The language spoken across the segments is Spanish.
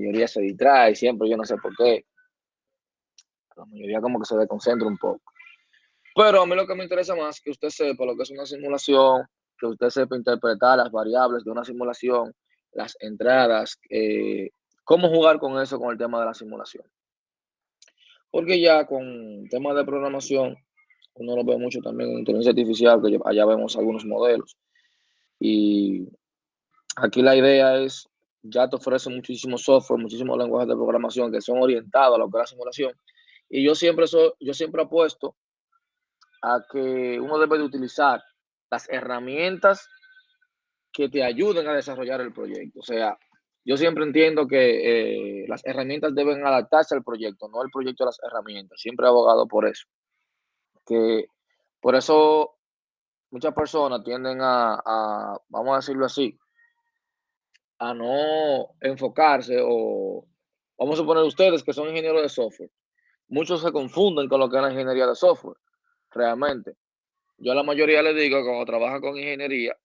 mayoría se distrae siempre, yo no sé por qué. La mayoría como que se desconcentra un poco. Pero a mí lo que me interesa más es que usted sepa lo que es una simulación, que usted sepa interpretar las variables de una simulación, las entradas, cómo jugar con eso, con el tema de la simulación. Porque ya con temas de programación, uno lo ve mucho también en inteligencia artificial, que allá vemos algunos modelos. Y aquí la idea es, ya te ofrece muchísimo software, muchísimos lenguajes de programación que son orientados a lo que es la simulación. Y yo siempre apuesto a que uno debe de utilizar las herramientas que te ayuden a desarrollar el proyecto. O sea, yo siempre entiendo que las herramientas deben adaptarse al proyecto, no el proyecto a las herramientas. Siempre he abogado por eso. Que por eso muchas personas tienden vamos a decirlo así, a no enfocarse o vamos a suponer ustedes que son ingenieros de software. Muchos se confunden con lo que es la ingeniería de software, realmente. Yo a la mayoría les digo, cuando trabaja con ingeniería,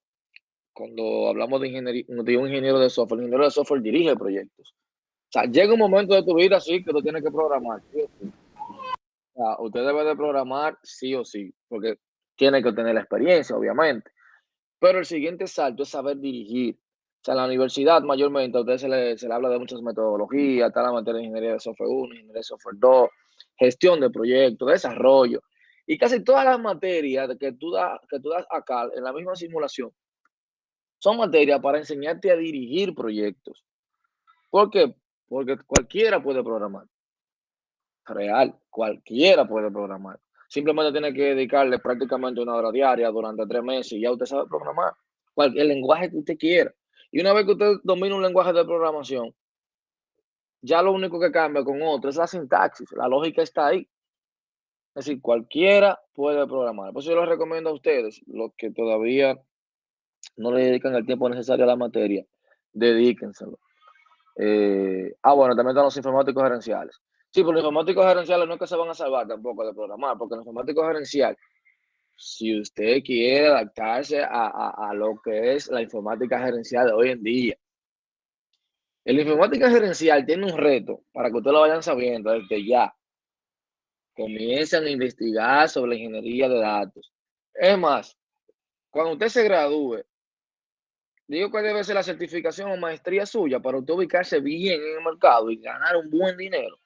cuando hablamos de ingeniería, de un ingeniero de software, el ingeniero de software dirige proyectos. O sea, llega un momento de tu vida, sí, que tú tienes que programar, sí o sí. O sea, usted debe de programar sí o sí, porque tiene que tener la experiencia, obviamente. Pero el siguiente salto es saber dirigir. O sea, en la universidad mayormente a usted se le habla de muchas metodologías, está la materia de ingeniería de software 1, ingeniería de software 2, gestión de proyectos, desarrollo. Y casi todas las materias que tú das acá en la misma simulación son materias para enseñarte a dirigir proyectos. ¿Por qué? Porque cualquiera puede programar. Real, cualquiera puede programar. Simplemente tiene que dedicarle prácticamente 1 hora diaria durante 3 meses y ya usted sabe programar. El lenguaje que usted quiera. Y una vez que usted domina un lenguaje de programación, ya lo único que cambia con otro es la sintaxis. La lógica está ahí. Es decir, cualquiera puede programar. Por eso yo les recomiendo a ustedes, los que todavía no le dedican el tiempo necesario a la materia, dedíquenselo. Bueno, también están los informáticos gerenciales. Sí, pero los informáticos gerenciales no es que se van a salvar tampoco de programar, porque el informático gerencial, si usted quiere adaptarse a lo que es la informática gerencial de hoy en día, el informática gerencial tiene un reto para que ustedes lo vayan sabiendo desde ya. Comiencen a investigar sobre la ingeniería de datos. Es más, cuando usted se gradúe, digo que debe ser la certificación o maestría suya para usted ubicarse bien en el mercado y ganar un buen dinero.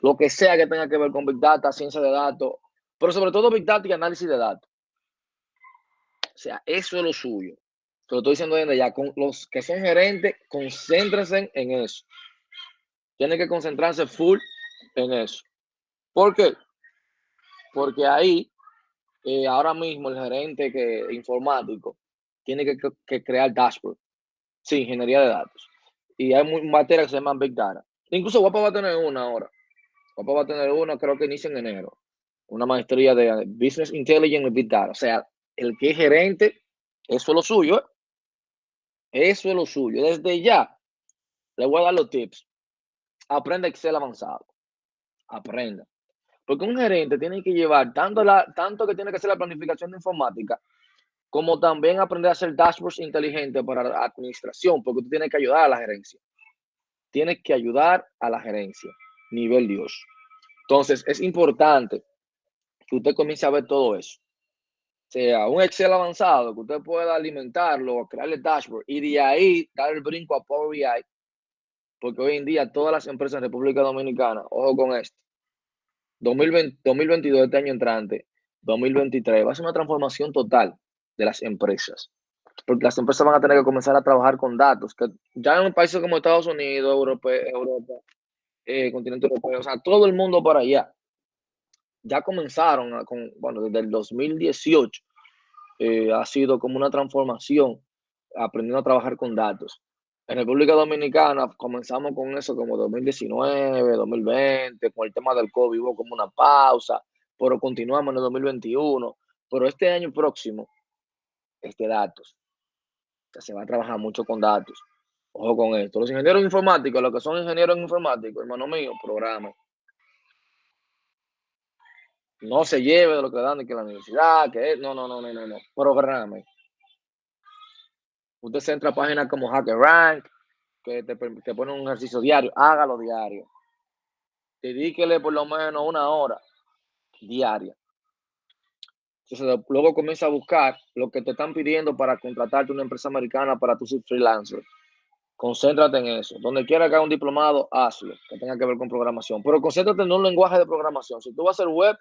Lo que sea que tenga que ver con Big Data, ciencia de datos, pero sobre todo Big Data y análisis de datos. O sea, eso es lo suyo. Te lo estoy diciendo desde ya. Con los que son gerentes, concéntrense en eso. Tienen que concentrarse full en eso. ¿Por qué? Porque ahí, ahora mismo, el gerente informático tiene que crear dashboard. Sí, ingeniería de datos. Y hay materias que se llaman Big Data. Incluso Guapa va a tener una ahora. Guapa va a tener una, creo que inicia en enero. Una maestría de Business Intelligence y Big Data. O sea, el que es gerente, eso es lo suyo. Eso es lo suyo. Desde ya, le voy a dar los tips. Aprenda Excel avanzado. Aprenda. Porque un gerente tiene que llevar tanto que tiene que hacer la planificación de informática, como también aprender a hacer dashboards inteligentes para la administración, porque tú tienes que ayudar a la gerencia. Tienes que ayudar a la gerencia. Nivel Dios. Entonces, es importante que usted comience a ver todo eso. O sea, un Excel avanzado, que usted pueda alimentarlo, crearle dashboard y de ahí dar el brinco a Power BI, porque hoy en día todas las empresas en República Dominicana, ojo con esto, 2022, este año entrante, 2023, va a ser una transformación total de las empresas, porque las empresas van a tener que comenzar a trabajar con datos, que ya en países como Estados Unidos, Europa, continente europeo, o sea, todo el mundo para allá, ya comenzaron bueno, desde el 2018, ha sido como una transformación, aprendiendo a trabajar con datos. En República Dominicana comenzamos con eso como 2019, 2020, con el tema del COVID hubo como una pausa, pero continuamos en el 2021. Pero este año próximo es de datos. O sea, se va a trabajar mucho con datos. Ojo con esto. Los ingenieros informáticos, los que son ingenieros informáticos, hermano mío, programen. No se lleve de lo que dan de que la universidad, que es, no. Programen. Usted se entra a páginas como HackerRank, que te pone un ejercicio diario, hágalo diario. Dedíquele por lo menos 1 hora diaria. Entonces, luego comienza a buscar lo que te están pidiendo para contratarte una empresa americana para tu ser freelancer. Concéntrate en eso. Donde quiera que haga un diplomado, hazlo, que tenga que ver con programación. Pero concéntrate en un lenguaje de programación. Si tú vas a hacer web,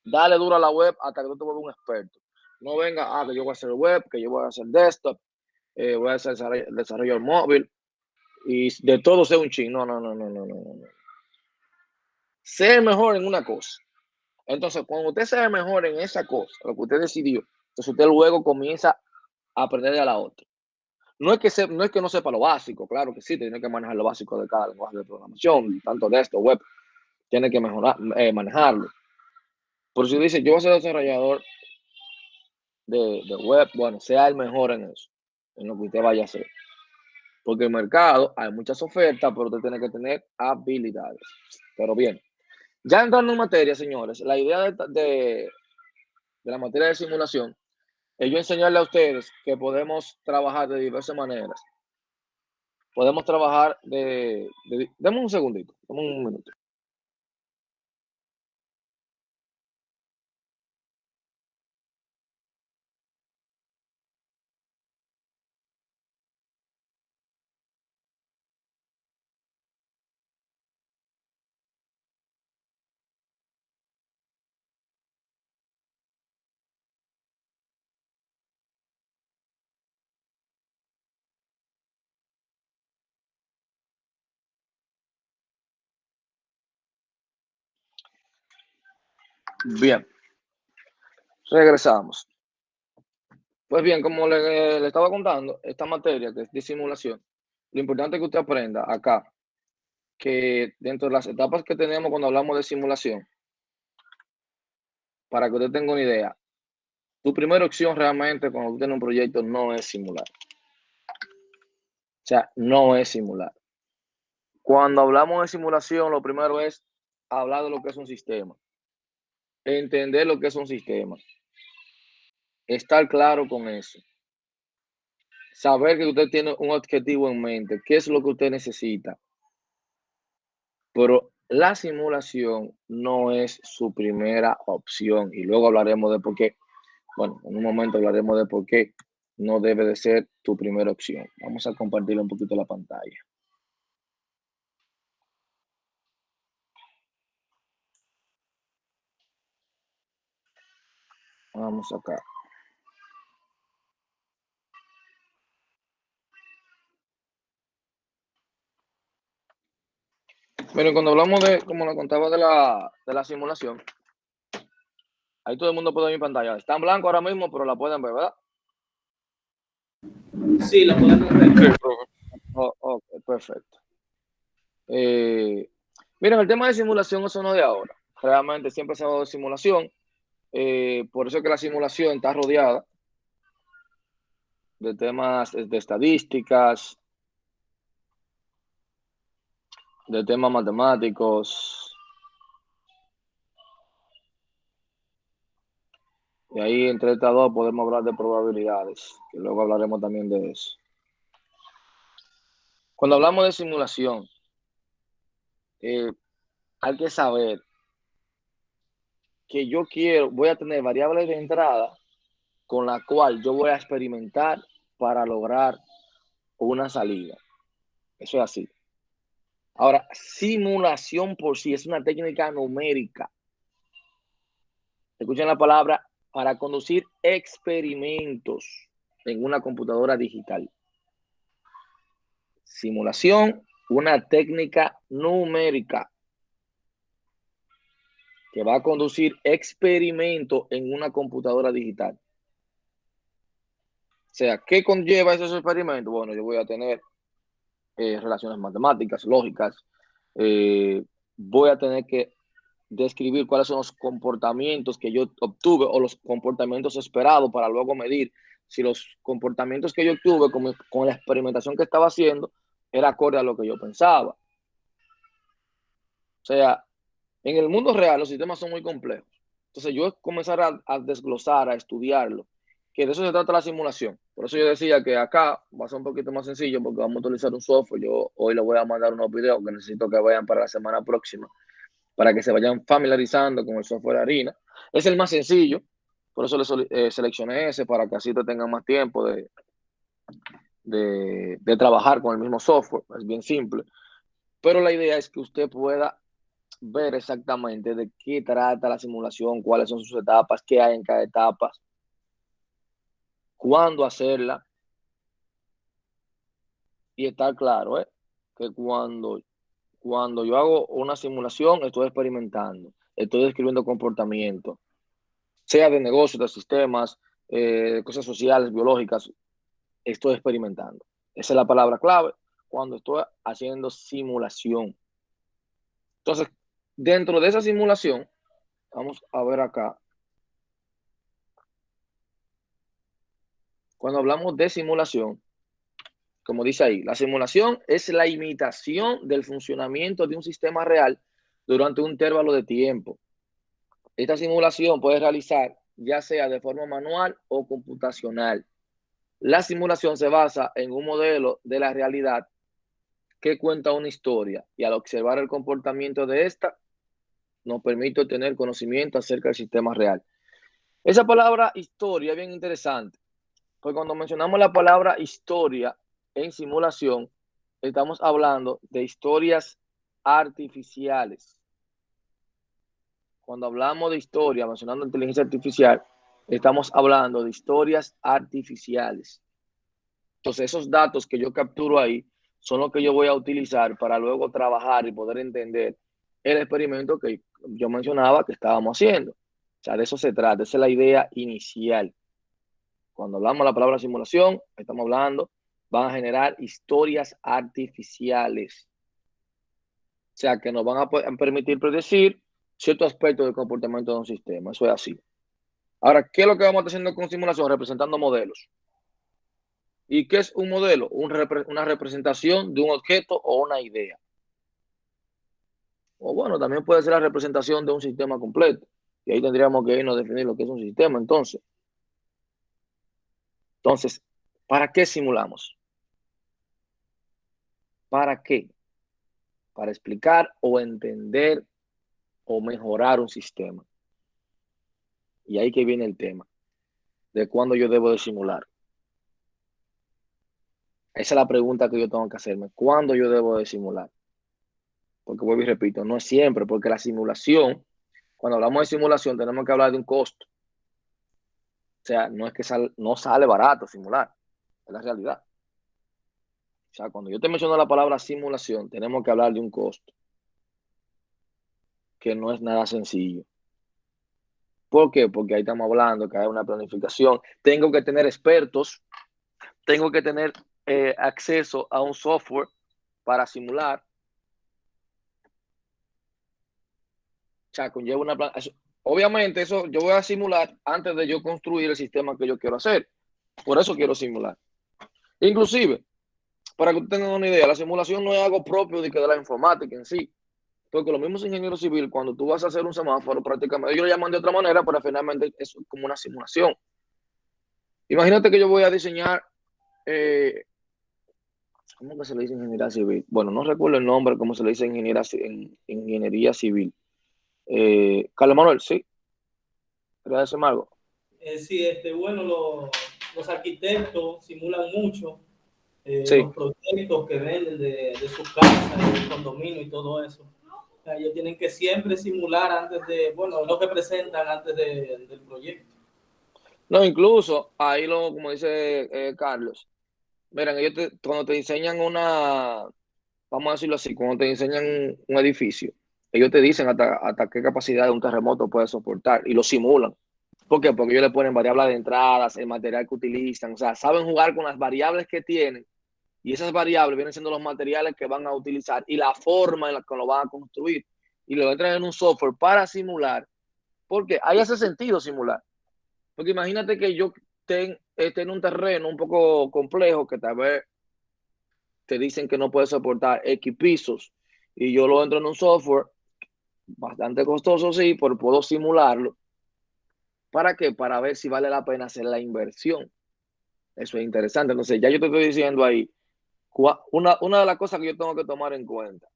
dale duro a la web hasta que tú te vuelvas un experto. No venga, que yo voy a hacer web, que yo voy a hacer desktop, voy a hacer desarrollo móvil y de todo sé un ching. No. Sé mejor en una cosa. Entonces, cuando usted sea mejor en esa cosa, lo que usted decidió, entonces usted luego comienza a aprender de la otra. No es que no sepa lo básico, claro que sí, tiene que manejar lo básico de cada lenguaje de programación, tanto de esto, web, tiene que manejarlo. Pero si dice, yo voy a ser desarrollador de web, bueno, sea el mejor en eso, en lo que usted vaya a hacer. Porque en el mercado hay muchas ofertas, pero usted tiene que tener habilidades. Pero bien, ya entrando en materia, señores, la idea de la materia de simulación es yo enseñarle a ustedes que podemos trabajar de diversas maneras. Podemos trabajar deme un segundito, dame un minuto. Bien, regresamos. Pues bien, como le estaba contando, esta materia que es de simulación, lo importante es que usted aprenda acá que dentro de las etapas que tenemos cuando hablamos de simulación, para que usted tenga una idea, tu primera opción realmente cuando tú tienes un proyecto no es simular. O sea, no es simular. Cuando hablamos de simulación, lo primero es hablar de lo que es un sistema, entender lo que es un sistema, estar claro con eso, saber que usted tiene un objetivo en mente, qué es lo que usted necesita. Pero la simulación no es su primera opción y luego hablaremos de por qué. Bueno, en un momento hablaremos de por qué no debe de ser tu primera opción. Vamos a compartir un poquito la pantalla. Vamos acá. Miren, cuando hablamos de, como lo contaba de la simulación, ahí todo el mundo puede ver mi pantalla. Está en blanco ahora mismo, pero la pueden ver, ¿verdad? Sí, la podemos ver. Ok, perfecto. Miren, el tema de simulación es uno de ahora. Realmente siempre se ha hablado de simulación. Por eso es que la simulación está rodeada de temas de estadísticas, de temas matemáticos. Y ahí entre estas dos podemos hablar de probabilidades, que luego hablaremos también de eso. Cuando hablamos de simulación, hay que saber que voy a tener variables de entrada con la cual yo voy a experimentar para lograr una salida. Eso es así. Ahora, simulación por sí es una técnica numérica. Escuchen la palabra para conducir experimentos en una computadora digital. Simulación, una técnica numérica que va a conducir experimentos en una computadora digital. O sea, ¿qué conlleva esos experimentos? Bueno, yo voy a tener relaciones matemáticas, lógicas, voy a tener que describir cuáles son los comportamientos que yo obtuve o los comportamientos esperados para luego medir si los comportamientos que yo obtuve con la experimentación que estaba haciendo era acorde a lo que yo pensaba. O sea, en el mundo real los sistemas son muy complejos. Entonces yo comenzar a desglosar, a estudiarlo que de eso se trata la simulación. Por eso yo decía que acá va a ser un poquito más sencillo porque vamos a utilizar un software. Yo hoy les voy a mandar unos videos que necesito que vayan para la semana próxima para que se vayan familiarizando con el software Harina. Es el más sencillo, por eso seleccioné ese para que así te tengan más tiempo de trabajar con el mismo software. Es bien simple. Pero la idea es que usted pueda ver exactamente de qué trata la simulación, cuáles son sus etapas, qué hay en cada etapa, cuándo hacerla. Y está claro, que cuando yo hago una simulación, estoy experimentando, estoy describiendo comportamiento, sea de negocios, de sistemas, cosas sociales, biológicas, estoy experimentando. Esa es la palabra clave cuando estoy haciendo simulación. Entonces, dentro de esa simulación, vamos a ver acá, cuando hablamos de simulación, como dice ahí, la simulación es la imitación del funcionamiento de un sistema real durante un intervalo de tiempo. Esta simulación puede realizar ya sea de forma manual o computacional. La simulación se basa en un modelo de la realidad que cuenta una historia y al observar el comportamiento de esta nos permite obtener conocimiento acerca del sistema real. Esa palabra historia es bien interesante, porque cuando mencionamos la palabra historia en simulación, estamos hablando de historias artificiales. Cuando hablamos de historia, mencionando inteligencia artificial, estamos hablando de historias artificiales. Entonces, esos datos que yo capturo ahí son los que yo voy a utilizar para luego trabajar y poder entender el experimento que yo mencionaba que estábamos haciendo. O sea, de eso se trata, esa es la idea inicial. Cuando hablamos de la palabra simulación, estamos hablando, van a generar historias artificiales. O sea, que nos van a permitir predecir cierto aspecto del comportamiento de un sistema. Eso es así. Ahora, ¿qué es lo que vamos a estar haciendo con simulación? Representando modelos. ¿Y qué es un modelo? Una representación de un objeto o una idea. O bueno, también puede ser la representación de un sistema completo. Y ahí tendríamos que irnos a definir lo que es un sistema. Entonces, ¿para qué simulamos? ¿Para qué? Para explicar o entender o mejorar un sistema. Y ahí que viene el tema de cuándo yo debo de simular. Esa es la pregunta que yo tengo que hacerme. ¿Cuándo yo debo de simular? Porque vuelvo y repito, no es siempre, porque la simulación, cuando hablamos de simulación, tenemos que hablar de un costo. O sea, no es que no sale barato simular, es la realidad. O sea, cuando yo te menciono la palabra simulación, tenemos que hablar de un costo, que no es nada sencillo. ¿Por qué? Porque ahí estamos hablando que hay una planificación. Tengo que tener expertos, tengo que tener acceso a un software para simular. O sea, conlleva una obviamente eso yo voy a simular antes de yo construir el sistema que yo quiero hacer. Por eso quiero simular. Inclusive, para que ustedes tengan una idea, la simulación no es algo propio de la informática en sí. Porque los mismos ingenieros civiles, cuando tú vas a hacer un semáforo, prácticamente ellos lo llaman de otra manera, pero finalmente es como una simulación. Imagínate que yo voy a diseñar, ¿cómo que se le dice ingeniería civil? Bueno, no recuerdo el nombre, cómo se le dice ingeniería civil. Carlos Manuel, sí, quería decirme algo. Sí, bueno, los arquitectos simulan mucho Sí, los proyectos que venden de sus casas, del condominio y todo eso. O sea, ellos tienen que siempre simular antes de, bueno, lo que presentan antes del proyecto. no, incluso ahí como dice Carlos, miren, cuando te enseñan vamos a decirlo así, cuando te enseñan un edificio, ellos te dicen hasta qué capacidad de un terremoto puede soportar y lo simulan. ¿Por qué? Porque ellos le ponen variables de entradas, el material que utilizan, o sea, saben jugar con las variables que tienen y esas variables vienen siendo los materiales que van a utilizar y la forma en la que lo van a construir y lo entran en un software para simular, porque ahí hace sentido simular. Porque imagínate que yo esté en un terreno un poco complejo que tal vez te dicen que no puede soportar X pisos y yo lo entro en un software bastante costoso, sí, pero puedo simularlo ¿Para qué? Para ver si vale la pena hacer la inversión. Eso es interesante. Entonces, ya yo te estoy diciendo ahí, una de las cosas que yo tengo que tomar en cuenta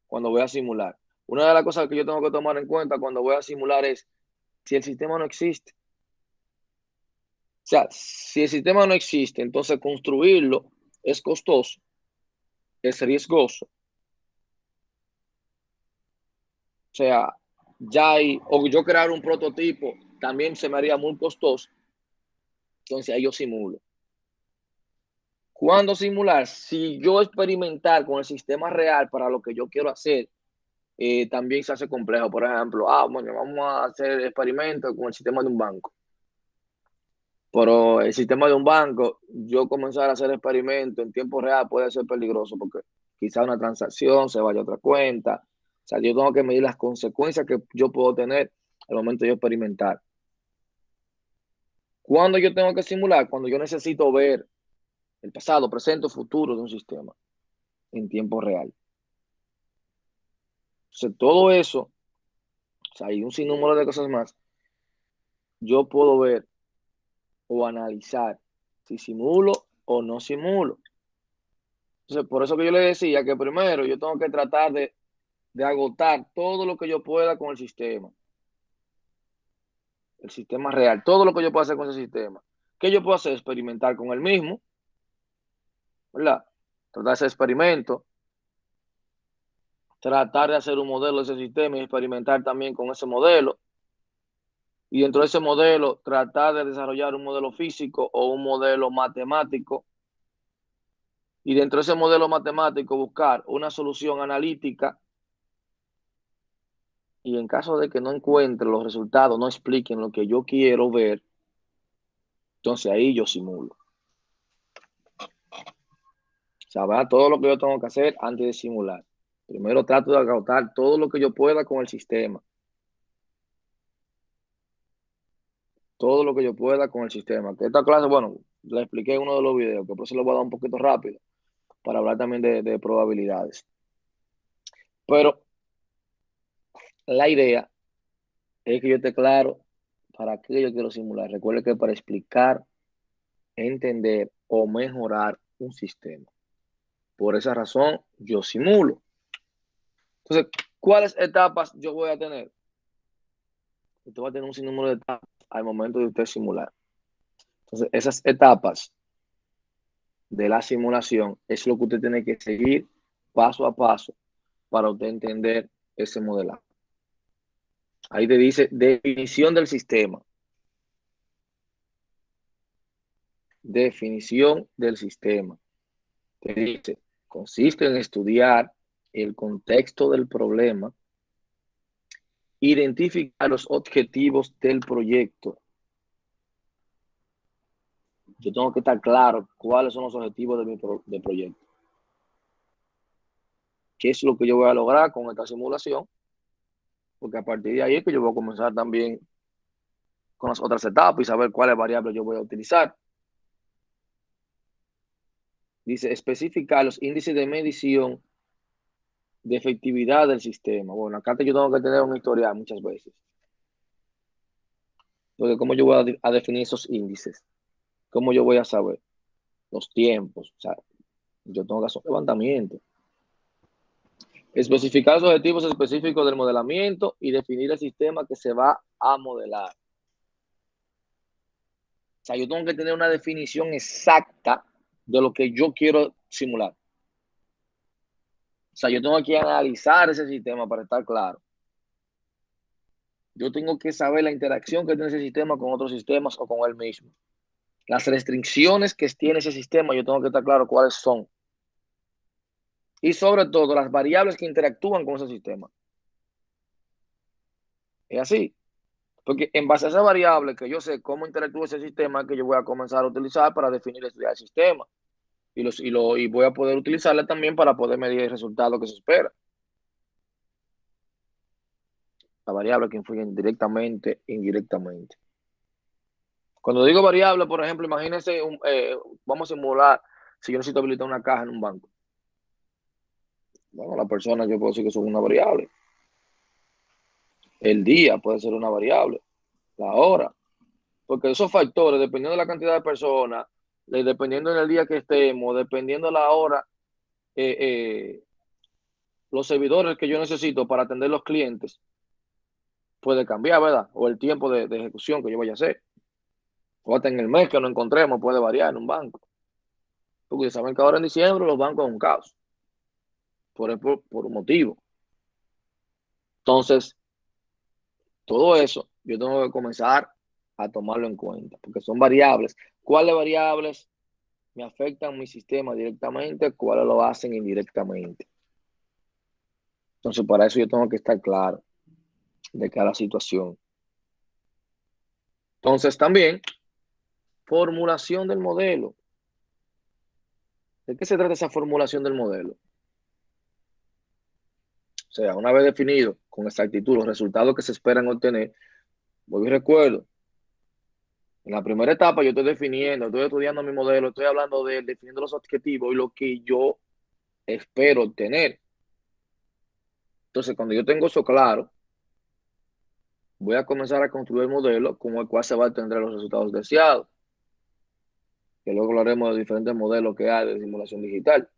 cuando voy a simular, una de las cosas que yo tengo que tomar en cuenta cuando voy a simular es si el sistema no existe. O sea, si el sistema no existe, entonces construirlo es costoso, es riesgoso. O sea, ya hay, o yo crear un prototipo también se me haría muy costoso. Entonces ahí yo simulo. ¿Cuándo simular? Si yo experimentar con el sistema real para lo que yo quiero hacer, también se hace complejo. Por ejemplo, bueno, vamos a hacer experimentos con el sistema de un banco. Pero el sistema de un banco, yo comenzar a hacer experimentos en tiempo real puede ser peligroso porque quizá una transacción se vaya a otra cuenta. O sea, yo tengo que medir las consecuencias que yo puedo tener al momento de yo experimentar. ¿Cuándo yo tengo que simular? Cuando yo necesito ver el pasado, presente o futuro de un sistema en tiempo real. Entonces, todo eso, o sea, hay un sinnúmero de cosas más, yo puedo ver o analizar si simulo o no simulo. Entonces, por eso que yo le decía que primero yo tengo que tratar de agotar todo lo que yo pueda con el sistema real, todo lo que yo pueda hacer con ese sistema. ¿Qué yo puedo hacer? Experimentar con el mismo, ¿verdad? Tratar ese experimento, tratar de hacer un modelo de ese sistema y experimentar también con ese modelo. Y dentro de ese modelo, tratar de desarrollar un modelo físico o un modelo matemático. Y dentro de ese modelo matemático, buscar una solución analítica. Y en caso de que no encuentre los resultados, no expliquen lo que yo quiero ver, entonces ahí yo simulo. Sabrá todo lo que yo tengo que hacer antes de simular. Primero trato de agotar todo lo que yo pueda con el sistema. Todo lo que yo pueda con el sistema. Que esta clase, bueno, la expliqué en uno de los videos, que por eso lo voy a dar un poquito rápido, para hablar también de probabilidades. Pero la idea es que yo esté claro para qué yo quiero simular. Recuerde que para explicar, entender o mejorar un sistema. Por esa razón, yo simulo. Entonces, ¿cuáles etapas yo voy a tener? Usted va a tener un sinnúmero de etapas al momento de usted simular. Entonces, esas etapas de la simulación es lo que usted tiene que seguir paso a paso para usted entender ese modelaje. Ahí te dice definición del sistema. Definición del sistema. Te dice, consiste en estudiar el contexto del problema, identificar los objetivos del proyecto. Yo tengo que estar claro cuáles son los objetivos de proyecto. ¿Qué es lo que yo voy a lograr con esta simulación? Porque a partir de ahí es que yo voy a comenzar también con las otras etapas y saber cuáles variables yo voy a utilizar. Dice, especificar los índices de medición de efectividad del sistema. Bueno, acá yo tengo que tener un historial muchas veces. Porque ¿cómo yo voy a definir esos índices? ¿Cómo yo voy a saber? Los tiempos. O sea, yo tengo que hacer un levantamiento. Especificar los objetivos específicos del modelamiento y definir el sistema que se va a modelar. O sea, yo tengo que tener una definición exacta de lo que yo quiero simular. O sea, yo tengo que analizar ese sistema para estar claro. Yo tengo que saber la interacción que tiene ese sistema con otros sistemas o con él mismo. Las restricciones que tiene ese sistema, yo tengo que estar claro cuáles son. Y sobre todo, las variables que interactúan con ese sistema. Es así. Porque en base a esa variable que yo sé cómo interactúa ese sistema, es que yo voy a comenzar a utilizar para definir y estudiar el sistema. Y voy a poder utilizarla también para poder medir el resultado que se espera. La variable que influyen directamente e indirectamente. Cuando digo variable, por ejemplo, imagínense, vamos a simular si yo necesito habilitar una caja en un banco. Bueno, la persona yo puedo decir que son una variable. El día puede ser una variable. La hora. porque esos factores, dependiendo de la cantidad de personas, dependiendo del día que estemos, dependiendo de la hora, eh, eh, los servidores que yo necesito para atender los clientes, puede cambiar, ¿verdad? O el tiempo de ejecución que yo vaya a hacer. O hasta en el mes que nos encontremos puede variar en un banco. Porque saben que ahora en diciembre los bancos son un caos. Por un motivo. Entonces, todo eso yo tengo que comenzar a tomarlo en cuenta, porque son variables. ¿Cuáles variables me afectan mi sistema directamente? ¿Cuáles lo hacen indirectamente? Entonces, para eso yo tengo que estar claro de cada situación. Entonces, también, formulación del modelo. ¿De qué se trata esa formulación del modelo? O sea, una vez definido con exactitud los resultados que se esperan obtener, voy y recuerdo, en la primera etapa yo estoy definiendo, estoy estudiando mi modelo, estoy hablando de él, definiendo los objetivos y lo que yo espero obtener. Entonces, cuando yo tengo eso claro, voy a comenzar a construir el modelo con el cual se va a obtener los resultados deseados. Que luego hablaremos de diferentes modelos que hay de simulación digital.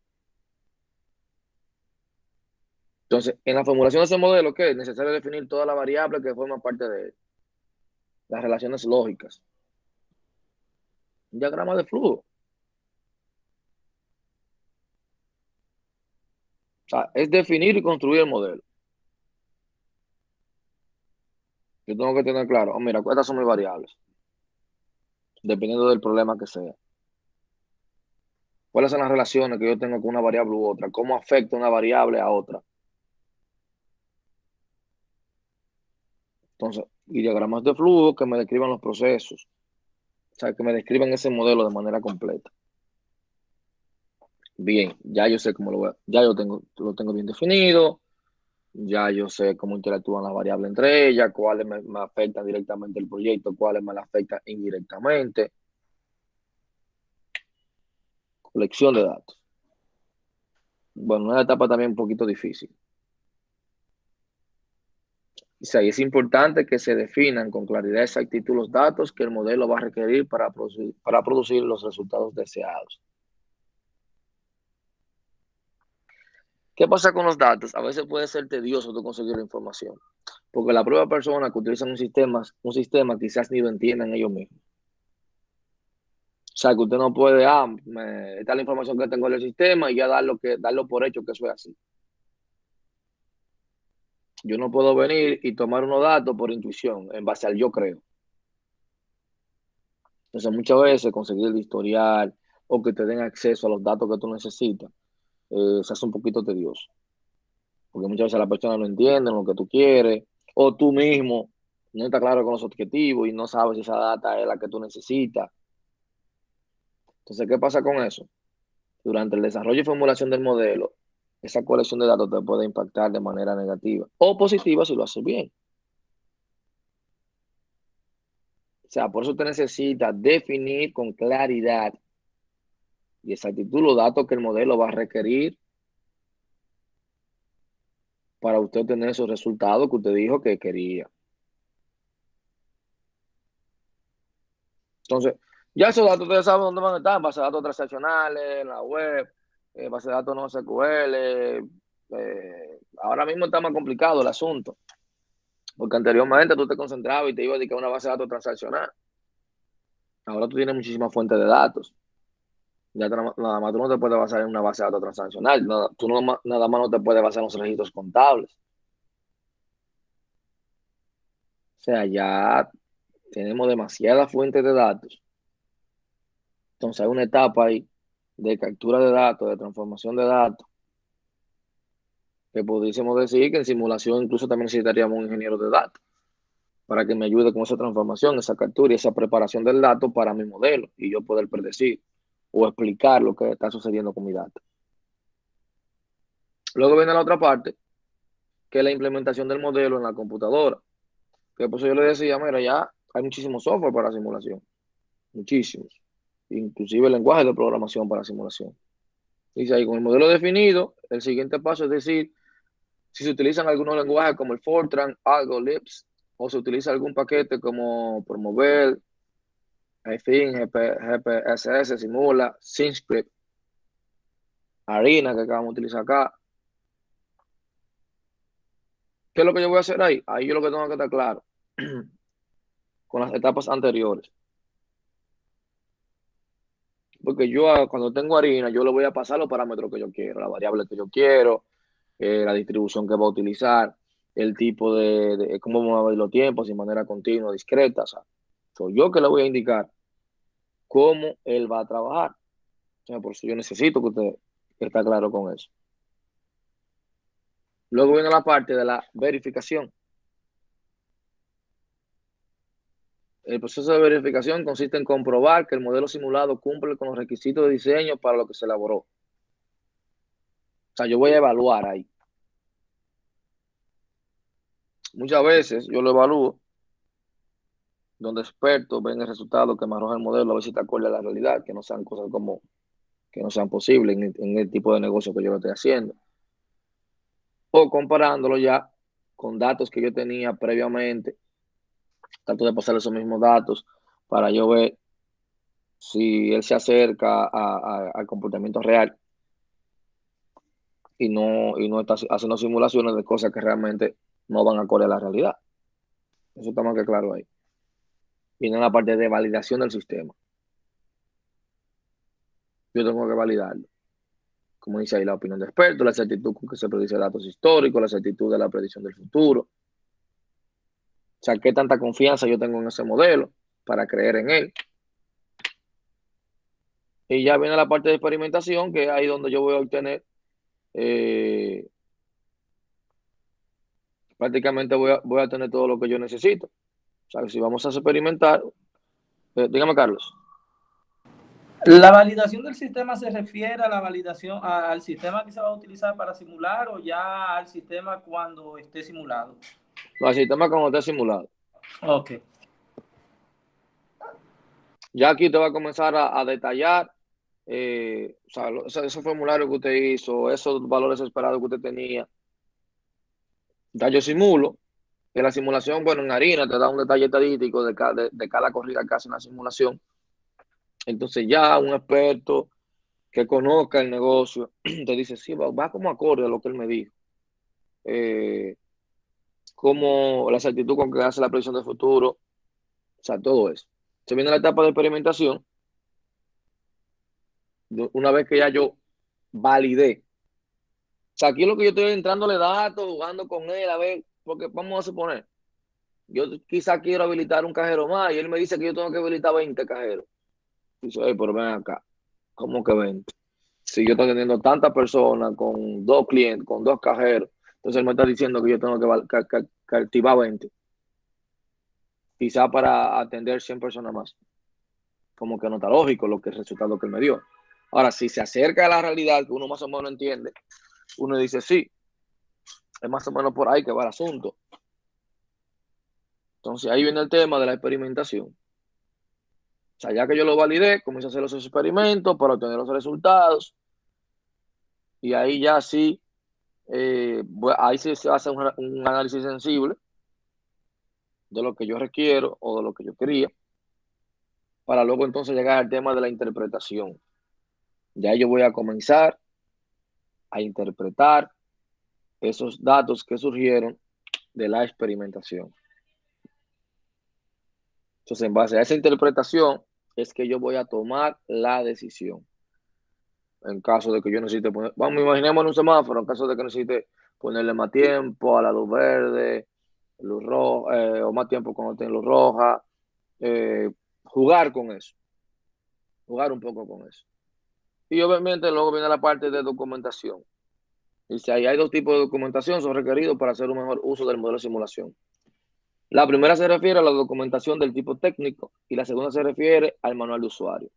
Entonces, en la formulación de ese modelo, ¿qué es necesario? Definir todas las variables que forman parte de él. Las relaciones lógicas. Un diagrama de flujo. O sea, es definir y construir el modelo. Yo tengo que tener claro, oh, mira, estas son mis variables, dependiendo del problema que sea. ¿Cuáles son las relaciones que yo tengo con una variable u otra? ¿Cómo afecta una variable a otra? Entonces, y diagramas de flujo que me describan los procesos. O sea, que me describan ese modelo de manera completa. Bien, ya yo sé cómo ya yo lo tengo bien definido, ya yo sé cómo interactúan las variables entre ellas, cuáles me afectan directamente el proyecto, cuáles me afectan indirectamente. Colección de datos. Bueno, una etapa también un poquito difícil. O sea, y es importante que se definan con claridad y exactitud los datos que el modelo va a requerir para producir los resultados deseados. ¿Qué pasa con los datos? A veces puede ser tedioso tú conseguir la información, porque la prueba persona que utilizan un sistema quizás ni lo entiendan ellos mismos. O sea, que usted no puede, esta es la información que tengo en el sistema y ya darlo por hecho que eso es así. Yo no puedo venir y tomar unos datos por intuición, en base al yo creo. Entonces, muchas veces conseguir el historial o que te den acceso a los datos que tú necesitas, se hace un poquito tedioso. Porque muchas veces la persona no entiende lo que tú quieres, o tú mismo no estás claro con los objetivos y no sabes si esa data es la que tú necesitas. Entonces, ¿qué pasa con eso? Durante el desarrollo y formulación del modelo, esa colección de datos te puede impactar de manera negativa o positiva si lo haces bien. O sea, por eso usted necesita definir con claridad y exactitud los datos que el modelo va a requerir para usted tener esos resultados que usted dijo que quería. Entonces, ya esos datos ustedes saben dónde van a estar, base de datos transaccionales, en la web, base de datos no SQL. Ahora mismo está más complicado el asunto, porque anteriormente tú te concentrabas y te ibas a dedicar a una base de datos transaccional. Ahora tú tienes muchísimas fuentes de datos. Ya nada más tú no te puedes basar en una base de datos transaccional, tú nada más no te puedes basar en los registros contables. O sea, ya tenemos demasiadas fuentes de datos. Entonces hay una etapa ahí de captura de datos, de transformación de datos, que pudiésemos decir que en simulación incluso también necesitaríamos un ingeniero de datos para que me ayude con esa transformación, esa captura y esa preparación del dato para mi modelo y yo poder predecir o explicar lo que está sucediendo con mi dato. Luego viene la otra parte, que es la implementación del modelo en la computadora. Que por eso yo le decía, mira, ya hay muchísimo software para simulación, muchísimos, inclusive lenguajes de programación para simulación. Dice ahí, con el modelo definido, el siguiente paso es decir, si se utilizan algunos lenguajes como el Fortran, Algo, Lisp, o se utiliza algún paquete como Promover, iFin, GPSS, Simula, SimScript, Harina que acabamos de utilizar acá. ¿Qué es lo que yo voy a hacer ahí? Ahí yo lo que tengo que estar claro con las etapas anteriores. Porque yo cuando tengo harina, yo le voy a pasar los parámetros que yo quiero, la variable que yo quiero, la distribución que va a utilizar, el tipo de cómo me va a ir los tiempos, de manera continua, discreta. O sea, soy yo que le voy a indicar cómo él va a trabajar. O sea, por eso yo necesito que usted esté claro con eso. Luego viene la parte de la verificación. El proceso de verificación consiste en comprobar que el modelo simulado cumple con los requisitos de diseño para lo que se elaboró. O sea, yo voy a evaluar ahí. Muchas veces yo lo evalúo donde expertos ven el resultado que me arroja el modelo, a ver si está acorde a la realidad, que no sean cosas como que no sean posibles en el tipo de negocio que yo lo estoy haciendo. O comparándolo ya con datos que yo tenía previamente, trato de pasar esos mismos datos para yo ver si él se acerca al comportamiento real y no está haciendo simulaciones de cosas que realmente no van acorde a la realidad. Eso está más que claro ahí. Viene la parte de validación del sistema. Yo tengo que validarlo. Como dice ahí, la opinión de expertos, la exactitud con que se predice datos históricos, la exactitud de la predicción del futuro. O sea, qué tanta confianza yo tengo en ese modelo para creer en él. Y ya viene la parte de experimentación, que es ahí donde yo voy a obtener, eh, prácticamente voy a tener todo lo que yo necesito. O sea, si vamos a experimentar, dígame, Carlos. ¿La validación del sistema se refiere a la validación al sistema que se va a utilizar para simular o ya al sistema cuando esté simulado? No, el sistema como está simulado. Ok. Ya aquí te va a comenzar a detallar, o sea, esos formularios que usted hizo, esos valores esperados que usted tenía. Ya yo simulo, que la simulación, bueno, en harina te da un detalle estadístico de cada corrida que hace en la simulación. Entonces ya un experto que conozca el negocio te dice, sí, va como acorde a lo que él me dijo. Eh, como la exactitud con que hace la predicción del futuro, o sea, todo eso. Se viene la etapa de experimentación, una vez que ya yo validé. O sea, aquí lo que yo estoy entrándole datos, jugando con él, a ver, porque vamos a suponer, yo quizá quiero habilitar un cajero más y él me dice que yo tengo que habilitar 20 cajeros. Dice, pero ven acá, ¿cómo que 20? Si yo estoy teniendo tantas personas con dos clientes, con dos cajeros, entonces él me está diciendo que yo tengo que activar 20, quizá para atender 100 personas más. Como que no está lógico lo que el resultado que él me dio. Ahora, si se acerca a la realidad que uno más o menos entiende, uno dice, sí, es más o menos por ahí que va el asunto. Entonces ahí viene el tema de la experimentación. O sea, ya que yo lo validé, comienzo a hacer los experimentos para obtener los resultados y ahí ya sí, ahí sí se hace un análisis sensible de lo que yo requiero o de lo que yo quería, para luego entonces llegar al tema de la interpretación. Ya yo voy a comenzar a interpretar esos datos que surgieron de la experimentación. Entonces, en base a esa interpretación, es que yo voy a tomar la decisión. En caso de que yo necesite poner, vamos, imaginemos en un semáforo, en caso de que necesite ponerle más tiempo a la luz verde, luz roja, o más tiempo cuando tiene luz roja, jugar con eso, jugar un poco con eso. Y obviamente luego viene la parte de documentación. Y si hay dos tipos de documentación, son requeridos para hacer un mejor uso del modelo de simulación. La primera se refiere a la documentación del tipo técnico y la segunda se refiere al manual de usuario.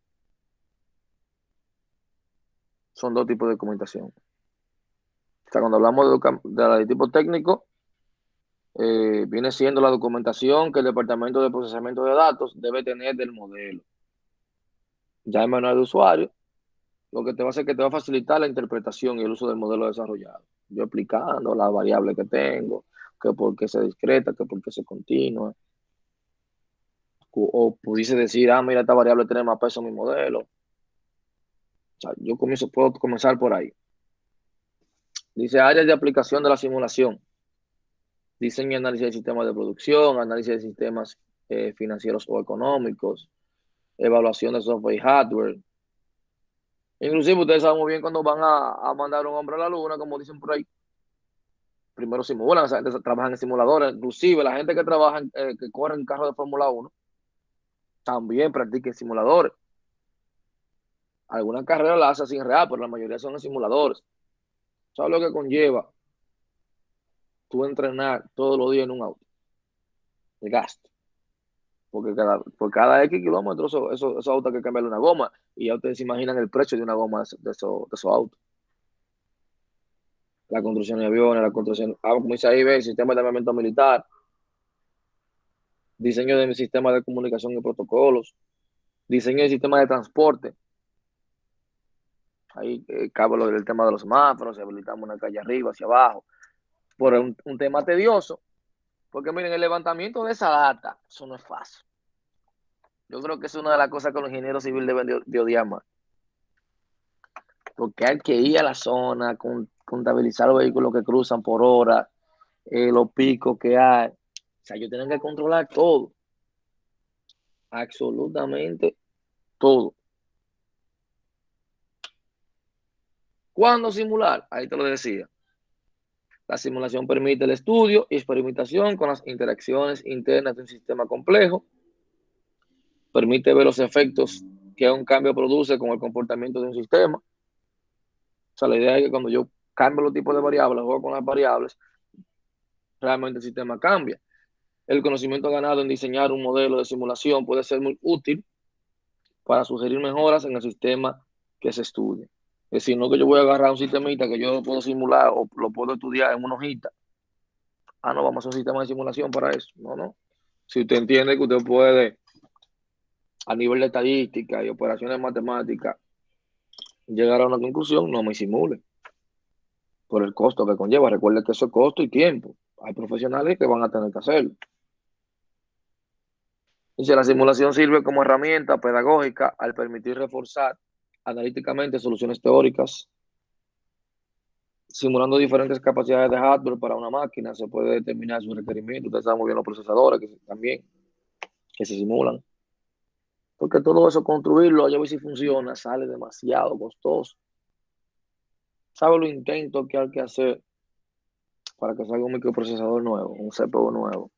Son dos tipos de documentación. O sea, cuando hablamos de la de tipo técnico, viene siendo la documentación que el departamento de procesamiento de datos debe tener del modelo. Ya el manual de usuario, lo que te va a hacer es que te va a facilitar la interpretación y el uso del modelo desarrollado. Yo explicando las variables que tengo, que por qué se discreta, que por qué se continua. o pudiese decir, mira, esta variable tiene más peso en mi modelo. O sea, puedo comenzar por ahí. Dice áreas de aplicación de la simulación. Diseño y análisis de sistemas de producción, análisis de sistemas financieros o económicos, evaluación de software y hardware. Inclusive ustedes saben muy bien cuando van a mandar un hombre a la luna, como dicen por ahí. Primero simulan, esa gente trabajan en simuladores. Inclusive la gente que trabaja, que corre en carros de Fórmula 1, también practica en simuladores. Algunas carreras las hacen sin real, pero la mayoría son en simuladores. ¿Sabes lo que conlleva tú entrenar todos los días en un auto? El gasto. Porque por cada X kilómetros, esos autos hay que cambiarle una goma. Y ya ustedes se imaginan el precio de una goma de esos autos. La construcción de aviones, la construcción, como dice ahí, el sistema de armamento militar, diseño de sistemas de comunicación y protocolos, diseño de sistemas de transporte. Ahí cabe lo del tema de los semáforos, habilitamos una calle arriba, hacia abajo. Por un tema tedioso, porque miren, el levantamiento de esa data, eso no es fácil. Yo creo que es una de las cosas que los ingenieros civiles deben de odiar más. Porque hay que ir a la zona, contabilizar los vehículos que cruzan por hora, los picos que hay. O sea, ellos tienen que controlar todo. Absolutamente todo. ¿Cuándo simular? Ahí te lo decía. La simulación permite el estudio y experimentación con las interacciones internas de un sistema complejo. Permite ver los efectos que un cambio produce con el comportamiento de un sistema. O sea, la idea es que cuando yo cambio los tipos de variables, juego con las variables, realmente el sistema cambia. El conocimiento ganado en diseñar un modelo de simulación puede ser muy útil para sugerir mejoras en el sistema que se estudie. Es decir, no que yo voy a agarrar un sistemita que yo lo puedo simular o lo puedo estudiar en una hojita. No, vamos a hacer un sistema de simulación para eso. No. Si usted entiende que usted puede, a nivel de estadística y operaciones matemáticas, llegar a una conclusión, no me simule. Por el costo que conlleva. Recuerde que eso es costo y tiempo. Hay profesionales que van a tener que hacerlo. Dice, la simulación sirve como herramienta pedagógica al permitir reforzar analíticamente soluciones teóricas. Simulando diferentes capacidades de hardware para una máquina, se puede determinar su requerimiento. Ustedes saben muy bien los procesadores también que se simulan. Porque todo eso, construirlo, a ver si funciona, sale demasiado costoso. ¿Sabe los intentos que hay que hacer para que salga un microprocesador nuevo, un CPU nuevo?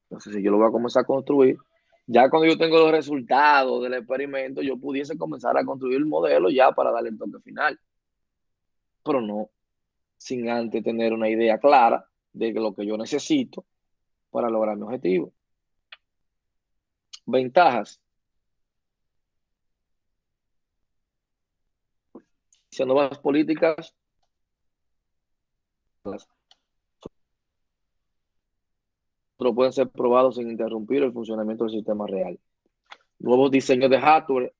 Entonces, si yo lo voy a comenzar a construir, ya cuando yo tengo los resultados del experimento, yo pudiese comenzar a construir el modelo ya para darle el toque final. Pero no, sin antes tener una idea clara de lo que yo necesito para lograr mi objetivo. Ventajas. Si nuevas políticas, pero pueden ser probados sin interrumpir el funcionamiento del sistema real. Nuevos diseños de hardware,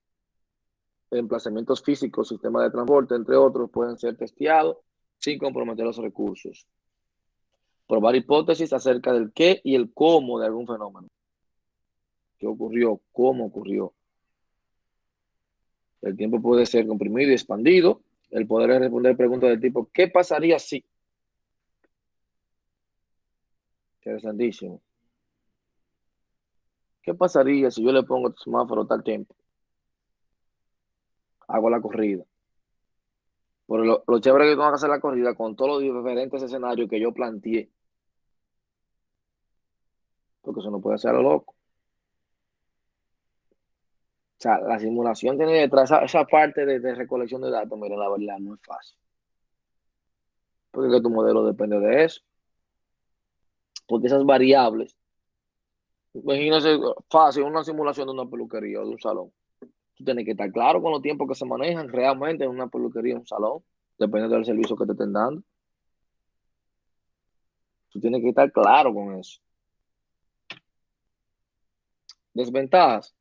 emplazamientos físicos, sistemas de transporte, entre otros, pueden ser testeados sin comprometer los recursos. Probar hipótesis acerca del qué y el cómo de algún fenómeno. ¿Qué ocurrió? ¿Cómo ocurrió? El tiempo puede ser comprimido y expandido. El poder responder preguntas del tipo, ¿qué pasaría si? Interesantísimo. ¿Qué pasaría si yo le pongo el semáforo tal tiempo? Hago la corrida. Pero lo chévere es que tengo que hacer la corrida con todos los diferentes escenarios que yo planteé. Porque eso no puede ser a lo loco. O sea, la simulación tiene detrás esa parte de recolección de datos. Miren, la verdad no es fácil. Porque tu modelo depende de eso. Porque esas variables, imagínense fácil, una simulación de una peluquería o de un salón. Tú tienes que estar claro con los tiempos que se manejan realmente en una peluquería, en un salón. Depende del servicio que te estén dando. Tú tienes que estar claro con eso. Desventajas.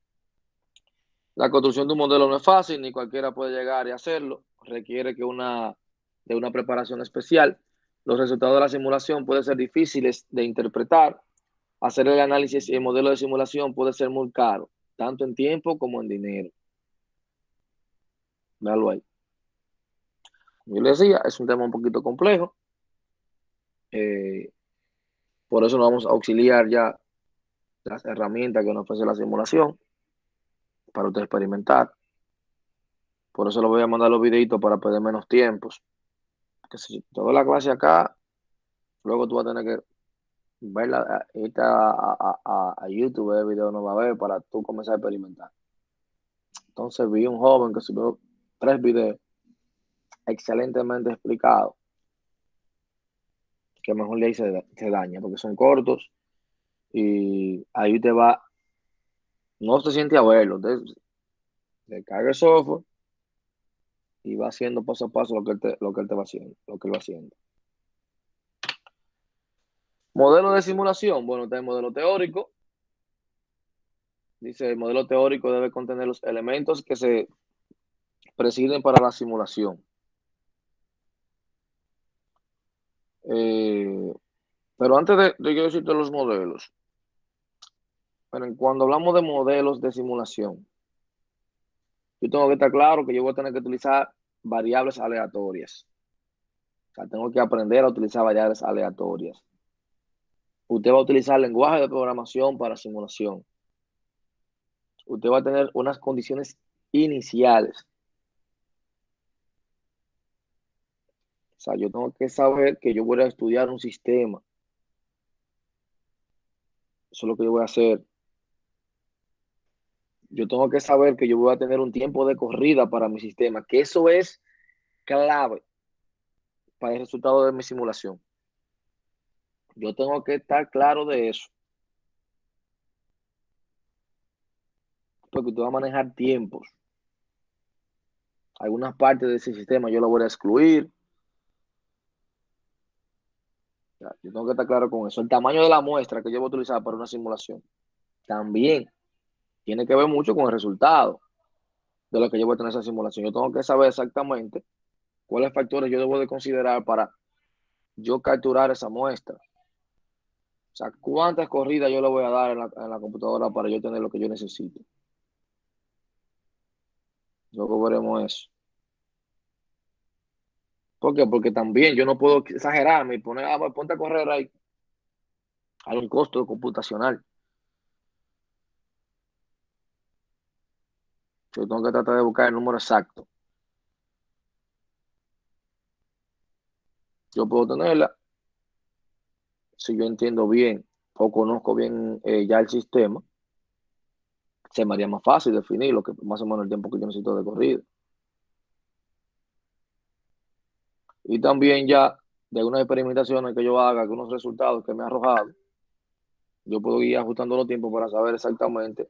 La construcción de un modelo no es fácil, ni cualquiera puede llegar y hacerlo. Requiere de una preparación especial. Los resultados de la simulación pueden ser difíciles de interpretar hacer el análisis y el modelo de simulación puede ser muy caro, tanto en tiempo como en dinero. Véalo ahí. Yo le decía, es un tema un poquito complejo. Por eso nos vamos a auxiliar ya las herramientas que nos ofrece la simulación para usted experimentar. Por eso le voy a mandar los videitos para perder menos tiempos. Que si te doy la clase acá, luego tú vas a tener que verla, irte a YouTube, el video no va a ver para tú comenzar a experimentar. Entonces vi un joven que subió 3 videos excelentemente explicados, que mejor le se daña, porque son cortos y ahí te va, no se siente a verlo, te carga el software y va haciendo paso a paso lo que él te va haciendo, lo que él va haciendo. Modelo de simulación, bueno, está el modelo teórico. Dice, el modelo teórico debe contener los elementos que se presiden para la simulación. Eh, pero antes de yo decirte los modelos, pero cuando hablamos de modelos de simulación, yo tengo que estar claro que yo voy a tener que utilizar variables aleatorias. O sea, tengo que aprender a utilizar variables aleatorias. Usted va a utilizar lenguaje de programación para simulación. Usted va a tener unas condiciones iniciales. O sea, yo tengo que saber que yo voy a estudiar un sistema. Eso es lo que yo voy a hacer. Yo tengo que saber que yo voy a tener un tiempo de corrida para mi sistema, que eso es clave para el resultado de mi simulación. Yo tengo que estar claro de eso, porque usted va a manejar tiempos. Algunas partes de ese sistema yo lo voy a excluir. Yo tengo que estar claro con eso. El tamaño de la muestra que yo voy a utilizar para una simulación también tiene que ver mucho con el resultado de lo que yo voy a tener en esa simulación. Yo tengo que saber exactamente cuáles factores yo debo de considerar para yo capturar esa muestra. O sea, cuántas corridas yo le voy a dar en la computadora para yo tener lo que yo necesito. Luego veremos eso. ¿Por qué? Porque también yo no puedo exagerarme y poner, pues ponte a correr ahí. Hay un costo computacional. Yo tengo que tratar de buscar el número exacto. Yo puedo tenerla si yo entiendo bien o conozco bien ya el sistema. Se me haría más fácil definir lo que más o menos el tiempo que yo necesito de corrida. Y también ya de unas experimentaciones que yo haga, algunos resultados que me ha arrojado, yo puedo ir ajustando los tiempos para saber exactamente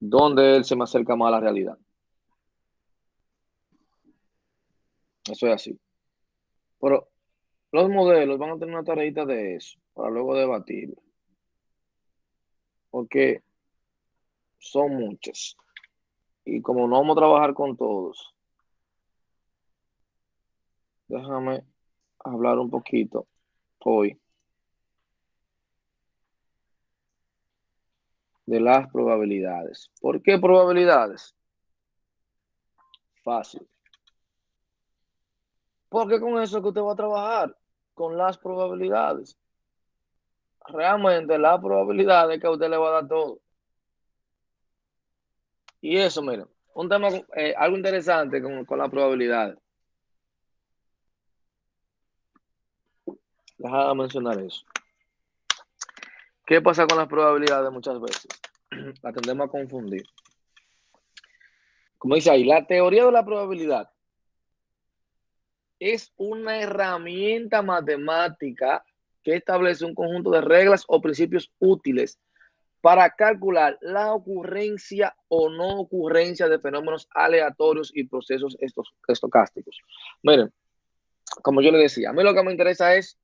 dónde él se me acerca más a la realidad. Eso es así. Pero los modelos van a tener una tareita de eso para luego debatir, porque son muchos. Y como no vamos a trabajar con todos, déjame hablar un poquito hoy de las probabilidades. ¿Por qué probabilidades? Fácil. Porque con eso es que usted va a trabajar, con las probabilidades. Realmente la probabilidad es que a usted le va a dar todo. Y eso, miren, un tema, algo interesante con la probabilidad. Déjame mencionar eso. ¿Qué pasa con las probabilidades muchas veces? La tendemos a confundir. Como dice ahí, la teoría de la probabilidad es una herramienta matemática que establece un conjunto de reglas o principios útiles para calcular la ocurrencia o no ocurrencia de fenómenos aleatorios y procesos estocásticos. Miren, como yo le decía, a mí lo que me interesa es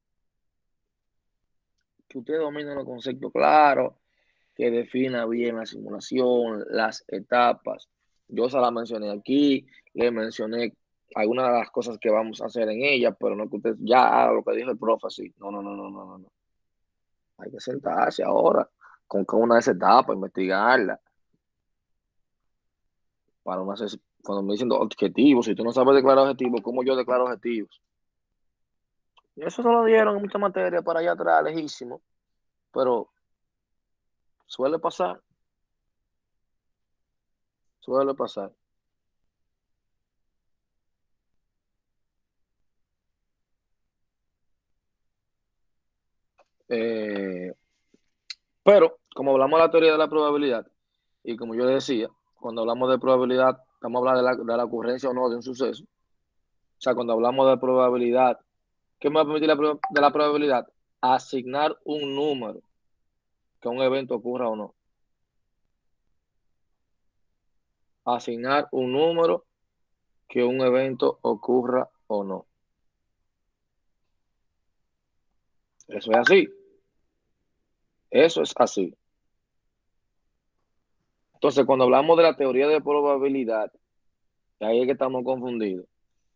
que usted domine los conceptos claros, que defina bien la simulación, las etapas. Yo se la mencioné aquí, le mencioné algunas de las cosas que vamos a hacer en ella, pero no que usted ya haga lo que dijo el profe así. No, no, no, no, no, no. Hay que sentarse ahora con cada una de esas etapas, investigarla. Para una, cuando me dicen objetivos, si tú no sabes declarar objetivos, ¿cómo yo declaro objetivos? Y eso se lo dieron en mucha materia para allá atrás, lejísimo, pero suele pasar, suele pasar. Eh, pero, como hablamos de la teoría de la probabilidad, y como yo decía, cuando hablamos de probabilidad, estamos hablando de la ocurrencia o no de un suceso. O sea, cuando hablamos de probabilidad, ¿qué me va a permitir de la probabilidad? Asignar un número que un evento ocurra o no. Asignar un número que un evento ocurra o no. Eso es así. Eso es así. Entonces, cuando hablamos de la teoría de probabilidad, ahí es que estamos confundidos.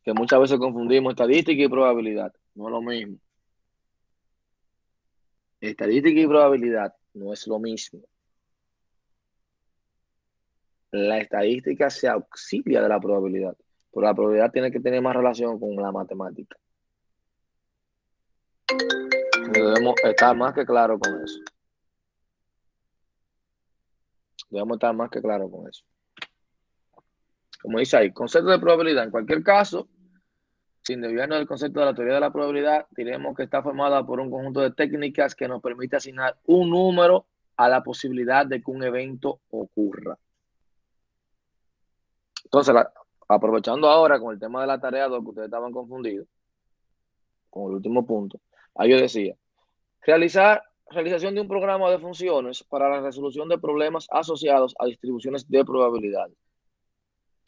Que muchas veces confundimos estadística y probabilidad. No es lo mismo. Estadística y probabilidad no es lo mismo. La estadística se auxilia de la probabilidad, pero la probabilidad tiene que tener más relación con la matemática. Debemos estar más que claros con eso. Debemos estar más que claros con eso. Como dice ahí, concepto de probabilidad. En cualquier caso, sin desviarnos del concepto de la teoría de la probabilidad, diremos que está formada por un conjunto de técnicas que nos permite asignar un número a la posibilidad de que un evento ocurra. Entonces, aprovechando ahora con el tema de la tarea 2, que ustedes estaban confundidos, con el último punto, ahí yo decía, realización de un programa de funciones para la resolución de problemas asociados a distribuciones de probabilidades.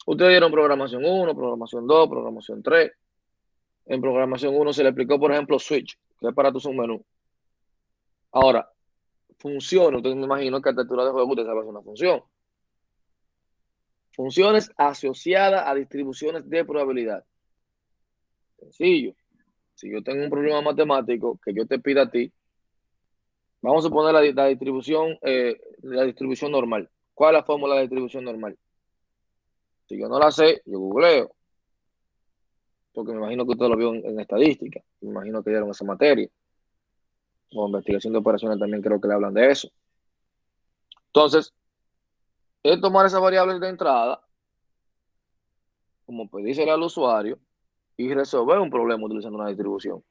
Ustedes dieron programación 1, programación 2, programación 3. En programación 1 se le explicó, por ejemplo, switch, que es para tu submenú. Ahora, funciones, entonces me imagino que a altura de juego usted sabe hacer una función. Funciones asociadas a distribuciones de probabilidad. Sencillo. Si yo tengo un problema matemático que yo te pida a ti, vamos a poner la distribución normal. ¿Cuál es la fórmula de distribución normal? Si yo no la sé, yo googleo, porque me imagino que usted lo vio en estadística, me imagino que dieron esa materia, o investigación de operaciones también creo que le hablan de eso. Entonces, es tomar esas variables de entrada, como pedírselo al usuario, y resolver un problema utilizando una distribución.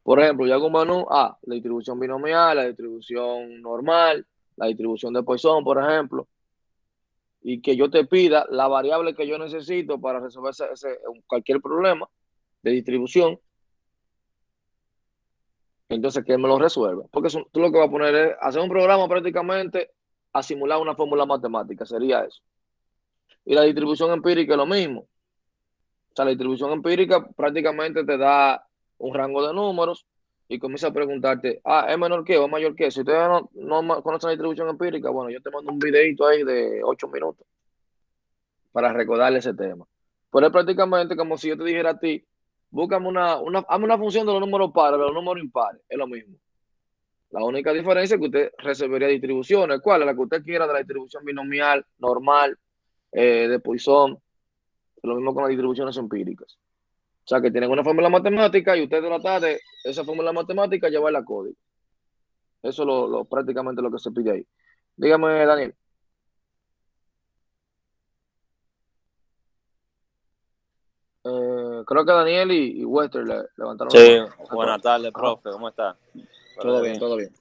Por ejemplo, yo hago un menú, la distribución binomial, la distribución normal, la distribución de Poisson, por ejemplo, y que yo te pida la variable que yo necesito para resolver cualquier problema de distribución, entonces que él me lo resuelva. Porque tú lo que vas a poner es hacer un programa prácticamente a simular una fórmula matemática, sería eso. Y la distribución empírica es lo mismo. O sea, la distribución empírica prácticamente te da un rango de números y comienza a preguntarte, ¿es menor que o es mayor que? Si ustedes no conocen la distribución empírica, bueno, yo te mando un videito ahí de 8 minutos para recordarle ese tema. Pero es prácticamente como si yo te dijera a ti, búscame hazme una función de los números pares, de los números impares, es lo mismo. La única diferencia es que usted resolvería distribuciones. ¿Cuál? La que usted quiera de la distribución binomial, normal, de Poisson. Lo mismo con las distribuciones empíricas. O sea, que tienen una fórmula matemática y usted trata de esa fórmula matemática llevarla a código. Eso es prácticamente lo que se pide ahí. Dígame, Daniel. Creo que Daniel y Wester levantaron la Sí, mano. buenas tardes, Ajá. profe, ¿cómo está? Todo bien, todo bien.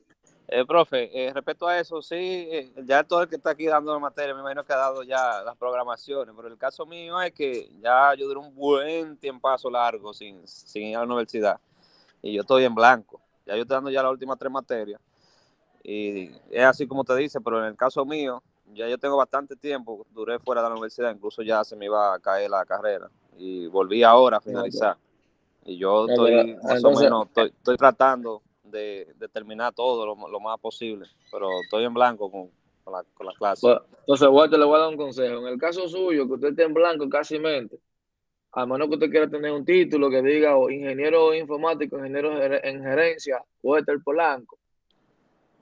Profe, respecto a eso, sí, ya todo el que está aquí dando la materia, me imagino que ha dado ya las programaciones, pero el caso mío es que ya yo duré un buen tiempazo largo sin ir a la universidad y yo estoy en blanco. Ya yo estoy dando ya las últimas 3 materias y es así como te dice, pero en el caso mío, ya yo tengo bastante tiempo, duré fuera de la universidad, incluso ya se me iba a caer la carrera y volví ahora a finalizar. Y yo No, pero, estoy más o entonces, menos, estoy tratando de terminar todo lo más posible, pero estoy en blanco con la clase. entonces, Walter, le voy a dar un consejo. En el caso suyo, que usted esté en blanco casi mente, a menos que usted quiera tener un título que diga o ingeniero informático, ingeniero en gerencia, Walter Polanco,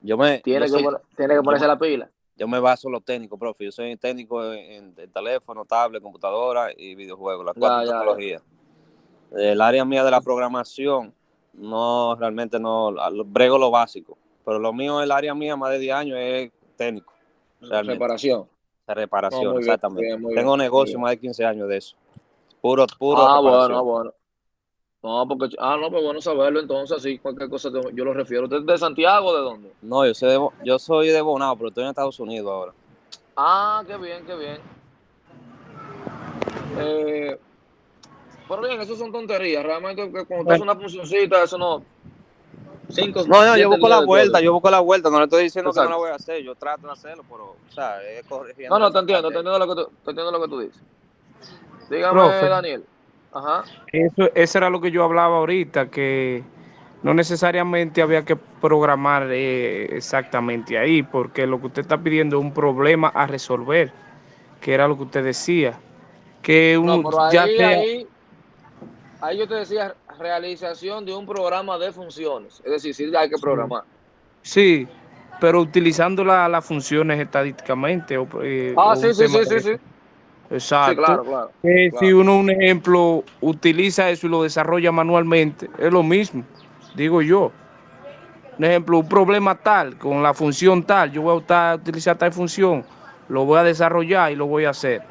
Tiene que ponerse la pila. Yo me baso en lo técnico, profe. Yo soy técnico en teléfono, tablet, computadora y videojuegos, las 4 tecnologías. El área mía de la programación, no, realmente no, brego lo básico. Pero lo mío, el área mía, más de 10 años, es técnico. Realmente. Reparación. Reparación, no, exactamente. Bien, Tengo negocio más de 15 años de eso. Puro reparación. Bueno. No, porque, pues bueno saberlo, entonces, así, cualquier cosa yo lo refiero. ¿Usted es de Santiago o de dónde? No, yo soy de Bonao, pero estoy en Estados Unidos ahora. Qué bien. Pero bien, eso son tonterías. Realmente, que cuando tú haces una funcioncita, eso no. 5, No, yo 7 busco la líneas vuelta, no le estoy diciendo Exacto. que no la voy a hacer, yo trato de hacerlo, pero, o sea, es corrigiendo. No, te entiendo lo que tú dices. Dígame, Profe, Daniel. Ajá. eso era lo que yo hablaba ahorita, que no necesariamente había que programar exactamente ahí, porque lo que usted está pidiendo es un problema a resolver, que era lo que usted decía, que No, pero ya sea, ahí yo te decía realización de un programa de funciones. Es decir, sí hay que programar. sí, pero utilizando las funciones estadísticamente o Sí, un tema de sí. eso. Sí, Exacto. claro. Si uno, un ejemplo, utiliza eso y lo desarrolla manualmente, es lo mismo, digo yo. Un ejemplo, un problema tal, con la función tal, yo voy a utilizar tal función, lo voy a desarrollar y lo voy a hacer.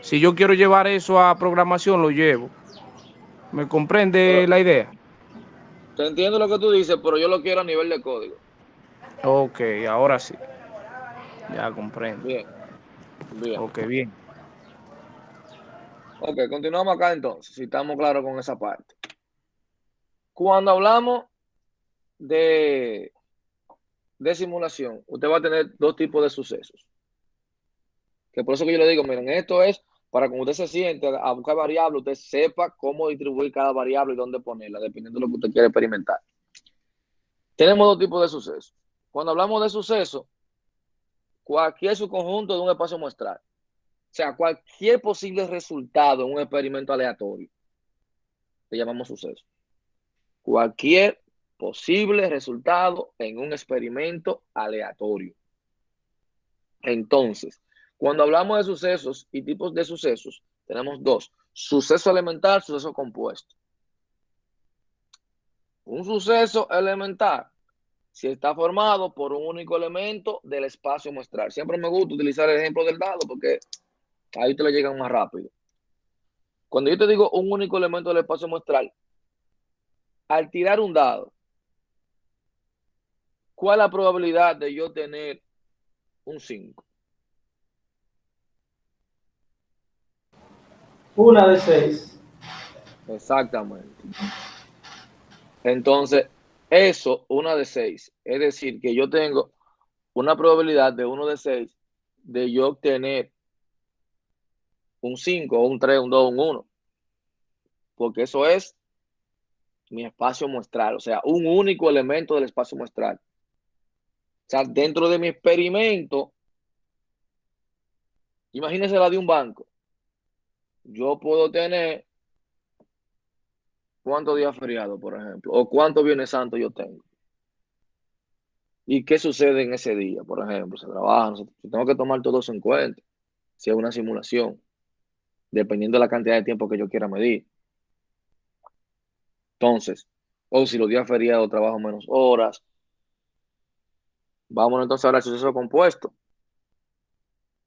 Si yo quiero llevar eso a programación, lo llevo. ¿Me comprende Pero la idea? te entiendo lo que tú dices, pero yo lo quiero a nivel de código. Ok, ahora sí. Ya comprendo. Bien. Ok, bien. Ok, continuamos acá entonces, si estamos claros con esa parte. Cuando hablamos de simulación, usted va a tener dos tipos de sucesos. Que por eso que yo le digo, miren, esto es para cuando usted se siente a buscar variables, usted sepa cómo distribuir cada variable y dónde ponerla, dependiendo de lo que usted quiere experimentar. Tenemos dos tipos de sucesos. Cuando hablamos de suceso, cualquier subconjunto de un espacio muestral, o sea, cualquier posible resultado en un experimento aleatorio, le llamamos suceso. Cualquier posible resultado en un experimento aleatorio. Entonces, cuando hablamos de sucesos y tipos de sucesos, tenemos dos: suceso elemental, suceso compuesto. Un suceso elemental, si está formado por un único elemento del espacio muestral. Siempre me gusta utilizar el ejemplo del dado porque ahí te lo llegan más rápido. Cuando yo te digo un único elemento del espacio muestral, al tirar un dado, ¿cuál es la probabilidad de yo tener un 5? 1 de 6. Exactamente. Entonces, eso, 1 de 6. Es decir, que yo tengo una probabilidad de 1 de 6 de yo obtener un 5, un 3, un 2, un 1. Porque eso es mi espacio muestral. O sea, un único elemento del espacio muestral. O sea, dentro de mi experimento, imagínense la de un banco. Yo puedo tener cuántos días feriados, por ejemplo, o cuántos Viernes Santos yo tengo. ¿Y qué sucede en ese día? Por ejemplo, se trabaja, tengo que tomar todo eso en cuenta. Si es una simulación, dependiendo de la cantidad de tiempo que yo quiera medir. Entonces, o si los días feriados trabajo menos horas. Vamos entonces ahora al suceso compuesto.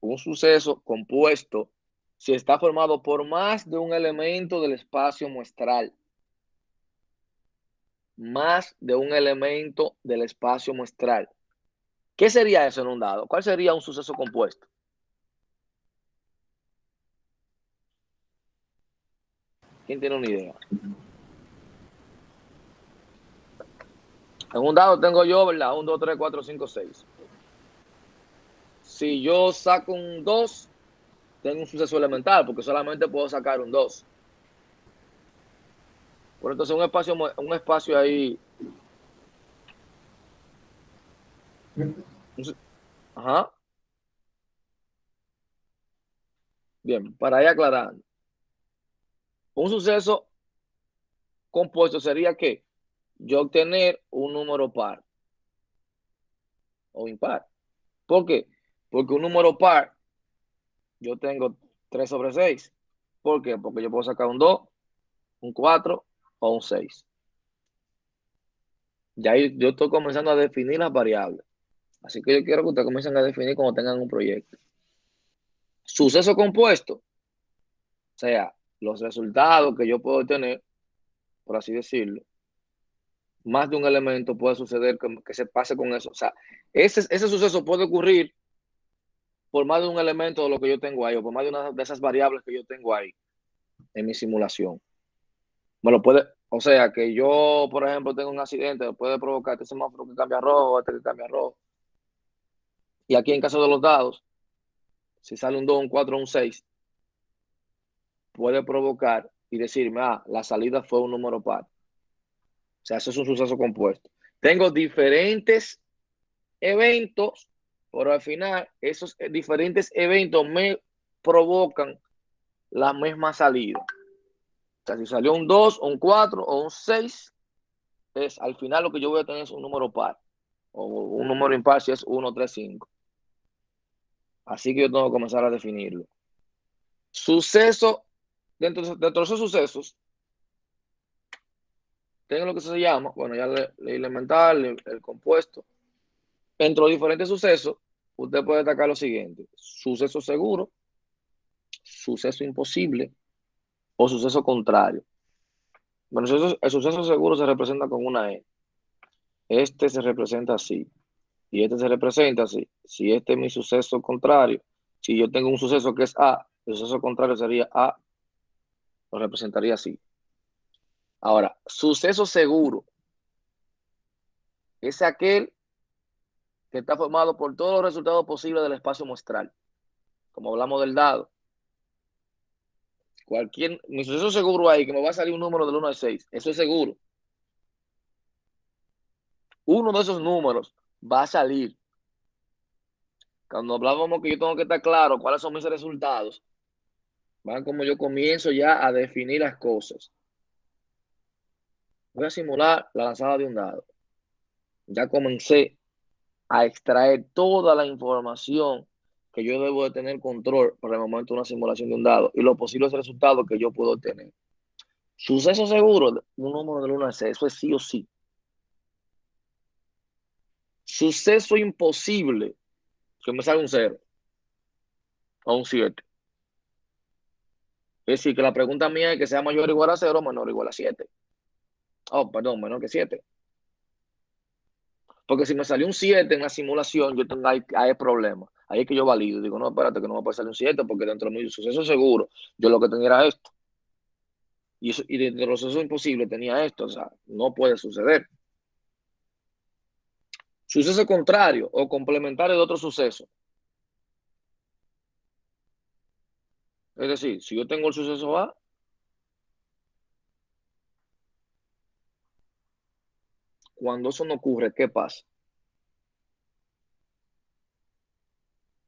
Un suceso compuesto, si está formado por más de un elemento del espacio muestral. Más de un elemento del espacio muestral. ¿Qué sería eso en un dado? ¿Cuál sería un suceso compuesto? ¿Quién tiene una idea? En un dado tengo yo, ¿verdad? 1, 2, 3, 4, 5, 6. Si yo saco un 2, tengo un suceso elemental, porque solamente puedo sacar un 2. Por entonces un espacio ahí. Ajá. Bien, para ir aclarando. Un suceso compuesto sería que yo obtener un número par. o impar. ¿Por qué? Porque un número par, yo tengo 3 sobre 6. ¿Por qué? Porque yo puedo sacar un 2, un 4 o un 6. Ya ahí yo estoy comenzando a definir las variables. Así que yo quiero que ustedes comiencen a definir cuando tengan un proyecto. Suceso compuesto, o sea, los resultados que yo puedo tener, por así decirlo, más de un elemento puede suceder que se pase con eso. O sea, ese suceso puede ocurrir por más de un elemento de lo que yo tengo ahí, o por más de una de esas variables que yo tengo ahí en mi simulación. Me lo puede, o sea, que yo, por ejemplo, tengo un accidente, puede provocar este semáforo que cambia a rojo, este que cambia a rojo. Y aquí en caso de los dados, si sale un 2, un 4, un 6, puede provocar y decirme, la salida fue un número par. O sea, eso es un suceso compuesto. Tengo diferentes eventos, pero al final esos diferentes eventos me provocan la misma salida. O sea, si salió un 2, un 4 o un 6, es al final lo que yo voy a tener es un número par. O un número impar si es 1, 3, 5. Así que yo tengo que comenzar a definirlo. Suceso, dentro de esos sucesos, tengo lo que se llama, bueno, ya el elemental, el compuesto. Entre los diferentes sucesos, usted puede destacar lo siguiente: suceso seguro, suceso imposible o suceso contrario. Bueno, el suceso seguro se representa con una E. Este se representa así. Y este se representa así. Si este es mi suceso contrario, si yo tengo un suceso que es A, el suceso contrario sería A, lo representaría así. Ahora, suceso seguro es aquel que está formado por todos los resultados posibles del espacio muestral. Como hablamos del dado. Mi suceso seguro ahí, que me va a salir un número del 1 al 6, eso es seguro. Uno de esos números va a salir. Cuando hablábamos que yo tengo que estar claro cuáles son mis resultados, van como yo comienzo ya a definir las cosas. Voy a simular la lanzada de un dado. Ya comencé a extraer toda la información que yo debo de tener control para el momento de una simulación de un dado y los posibles resultados que yo puedo obtener. Suceso seguro, un número del 1 al 6, eso es sí o sí. Suceso imposible, que me salga un 0 o un 7. Es decir, que la pregunta mía es que sea mayor o igual a 0 o menor o igual a 7. Oh, perdón, menor que 7. Porque si me salió un 7 en la simulación, yo tengo ahí problema. Ahí es que yo valido. Digo, no, espérate, que no me puede salir un 7 porque dentro de mi suceso seguro, yo lo que tenía era esto. Y dentro de los sucesos imposibles tenía esto. O sea, no puede suceder. Suceso contrario o complementario de otro suceso. Es decir, si yo tengo el suceso A, cuando eso no ocurre, ¿qué pasa?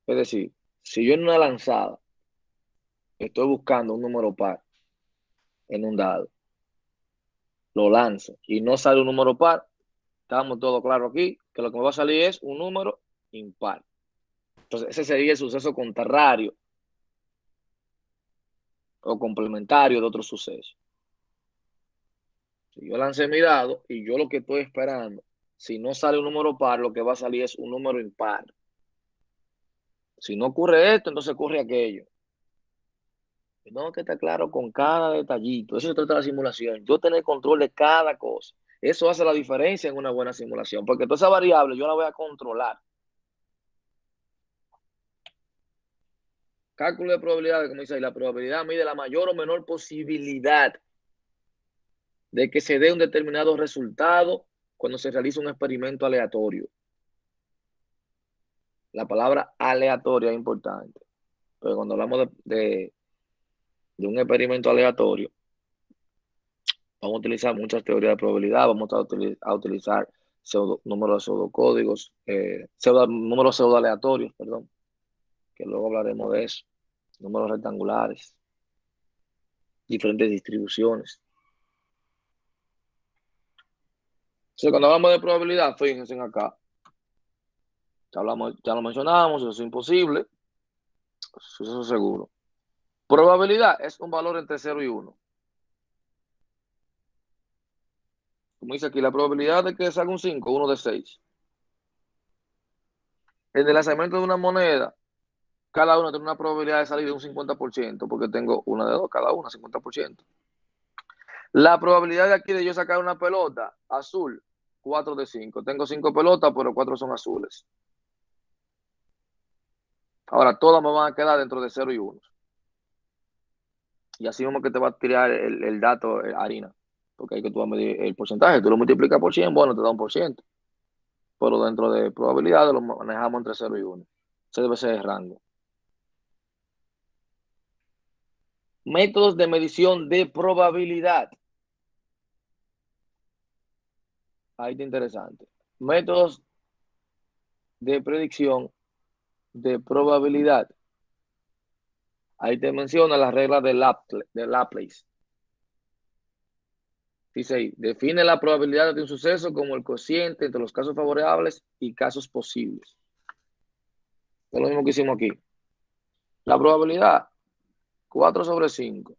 Es decir, si yo en una lanzada estoy buscando un número par en un dado, lo lanzo y no sale un número par, estamos todos claros aquí que lo que me va a salir es un número impar. Entonces, ese sería el suceso contrario o complementario de otro suceso. Si yo lancé mi dado y yo lo que estoy esperando, si no sale un número par, lo que va a salir es un número impar. Si no ocurre esto, entonces ocurre aquello. Tengo que estar claro con cada detallito. Eso se trata de la simulación. Yo tener control de cada cosa. Eso hace la diferencia en una buena simulación, porque toda esa variable yo la voy a controlar. Cálculo de probabilidades, como dice ahí, la probabilidad mide la mayor o menor posibilidad de que se dé un determinado resultado cuando se realiza un experimento aleatorio. La palabra aleatoria es importante, pero cuando hablamos de un experimento aleatorio, vamos a utilizar muchas teorías de probabilidad, vamos a utilizar números pseudocódigos, números pseudoaleatorios, perdón, que luego hablaremos de eso, números rectangulares, diferentes distribuciones. Entonces, cuando hablamos de probabilidad, fíjense acá, Ya lo mencionamos, eso es imposible, eso es seguro. Probabilidad es un valor entre 0 y 1. Como dice aquí, la probabilidad de que salga un 5, 1 de 6. En el lanzamiento de una moneda, cada una tiene una probabilidad de salir de un 50%, porque tengo una de dos, cada una, 50%. La probabilidad de aquí de yo sacar una pelota azul, 4 de 5. Tengo 5 pelotas, pero 4 son azules. Ahora, todas me van a quedar dentro de 0 y 1. Y así mismo que te va a tirar el dato, harina. Porque hay que tú vas a medir el porcentaje. Tú lo multiplicas por 100, bueno, te da un por ciento. Pero dentro de probabilidades lo manejamos entre 0 y 1. Ese debe ser el rango. Métodos de medición de probabilidad. Ahí está interesante. Métodos de predicción de probabilidad. Ahí te menciona las reglas de Laplace. Dice ahí, define la probabilidad de un suceso como el cociente entre los casos favorables y casos posibles. Es lo mismo que hicimos aquí. La probabilidad, 4 sobre 5.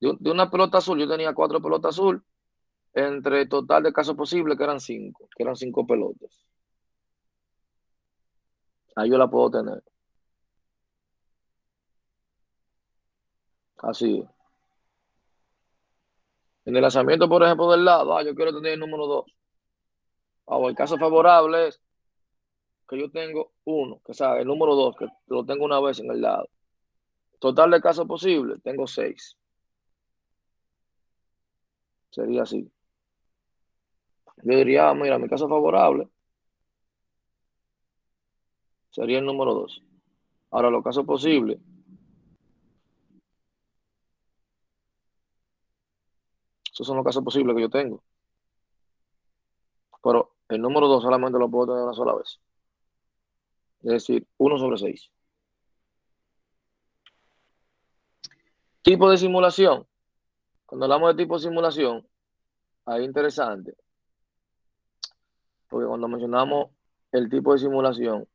De una pelota azul, yo tenía 4 pelotas azul, entre total de casos posibles, que eran 5 pelotas. Ahí yo la puedo tener. Así es. En el lanzamiento, por ejemplo, del lado, yo quiero tener el número 2. El caso favorable es que yo tengo 1, que sabe, el número 2, que lo tengo una vez en el lado. Total de casos posibles, tengo 6. Sería así. Yo diría, mira, mi caso favorable sería el número 2. Ahora, los casos posibles, esos son los casos posibles que yo tengo. Pero el número 2 solamente lo puedo tener una sola vez. Es decir, 1 sobre 6. Tipo de simulación. Cuando hablamos de tipo de simulación, ahí es interesante. Porque cuando mencionamos el tipo de simulación,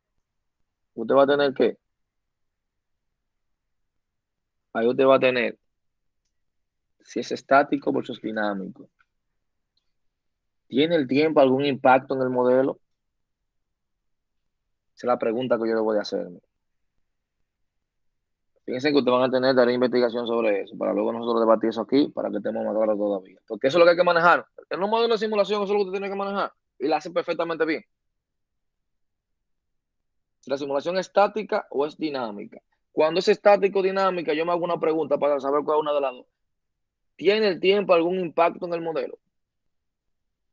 usted va a tener que, ahí usted va a tener si es estático versus dinámico. ¿Tiene el tiempo algún impacto en el modelo? Esa es la pregunta que yo le voy a hacerme. Fíjense que ustedes van a tener tarea de investigación sobre eso, para luego nosotros debatir eso aquí, para que estemos más claros todavía. Porque eso es lo que hay que manejar. En un modelo de simulación, eso es lo que usted tiene que manejar. Y lo hace perfectamente bien. Si la simulación es estática o es dinámica. Cuando es estático o dinámica, yo me hago una pregunta para saber cuál es una de las dos. ¿Tiene el tiempo algún impacto en el modelo?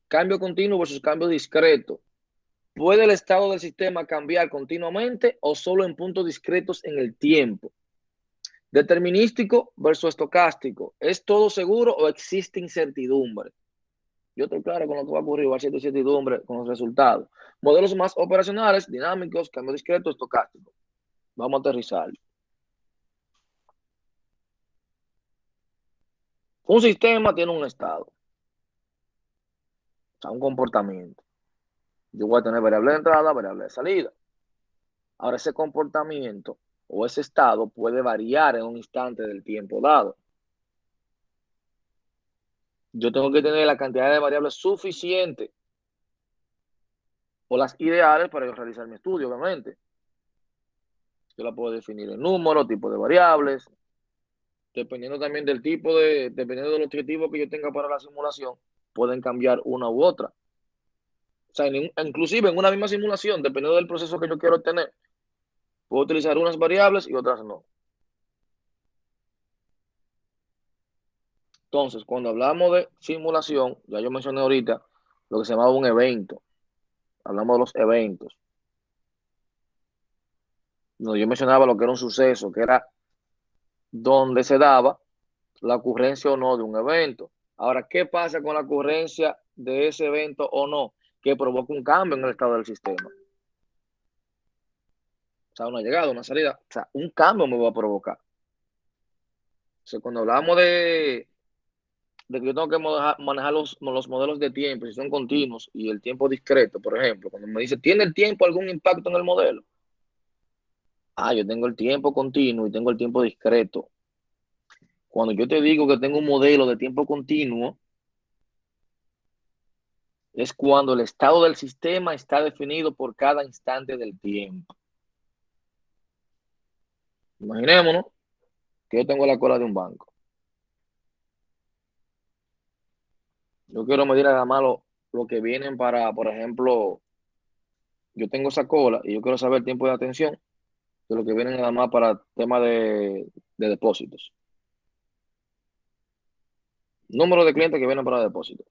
Cambio continuo versus cambio discreto. ¿Puede el estado del sistema cambiar continuamente o solo en puntos discretos en el tiempo? Determinístico versus estocástico. ¿Es todo seguro o existe incertidumbre? Yo estoy claro con lo que va a ocurrir, va a ser incertidumbre con los resultados. Modelos más operacionales, dinámicos, cambio discreto, estocástico. Vamos a aterrizar. Un sistema tiene un estado, o sea, un comportamiento. Yo voy a tener variable de entrada, variable de salida. Ahora, ese comportamiento o ese estado puede variar en un instante del tiempo dado. Yo tengo que tener la cantidad de variables suficiente o las ideales para yo realizar mi estudio, obviamente. Yo la puedo definir en números, tipo de variables, dependiendo también del dependiendo del objetivo que yo tenga para la simulación, pueden cambiar una u otra. O sea, inclusive en una misma simulación, dependiendo del proceso que yo quiero obtener, puedo utilizar unas variables y otras no. Entonces, cuando hablamos de simulación, ya yo mencioné ahorita lo que se llamaba un evento. Hablamos de los eventos. No, yo mencionaba lo que era un suceso, que era donde se daba la ocurrencia o no de un evento. Ahora, ¿qué pasa con la ocurrencia de ese evento o no? Que provoca un cambio en el estado del sistema. O sea, una llegada, una salida. O sea, un cambio me va a provocar. O sea, cuando hablamos de que yo tengo que manejar los modelos de tiempo, si son continuos y el tiempo discreto, por ejemplo, cuando me dice, ¿tiene el tiempo algún impacto en el modelo? Ah, yo tengo el tiempo continuo y tengo el tiempo discreto. Cuando yo te digo que tengo un modelo de tiempo continuo, es cuando el estado del sistema está definido por cada instante del tiempo. Imaginémonos que yo tengo la cola de un banco. Yo quiero medir nada más lo que vienen para, por ejemplo, yo tengo esa cola y yo quiero saber el tiempo de atención de lo que vienen nada más para tema de depósitos. Número de clientes que vienen para depósitos.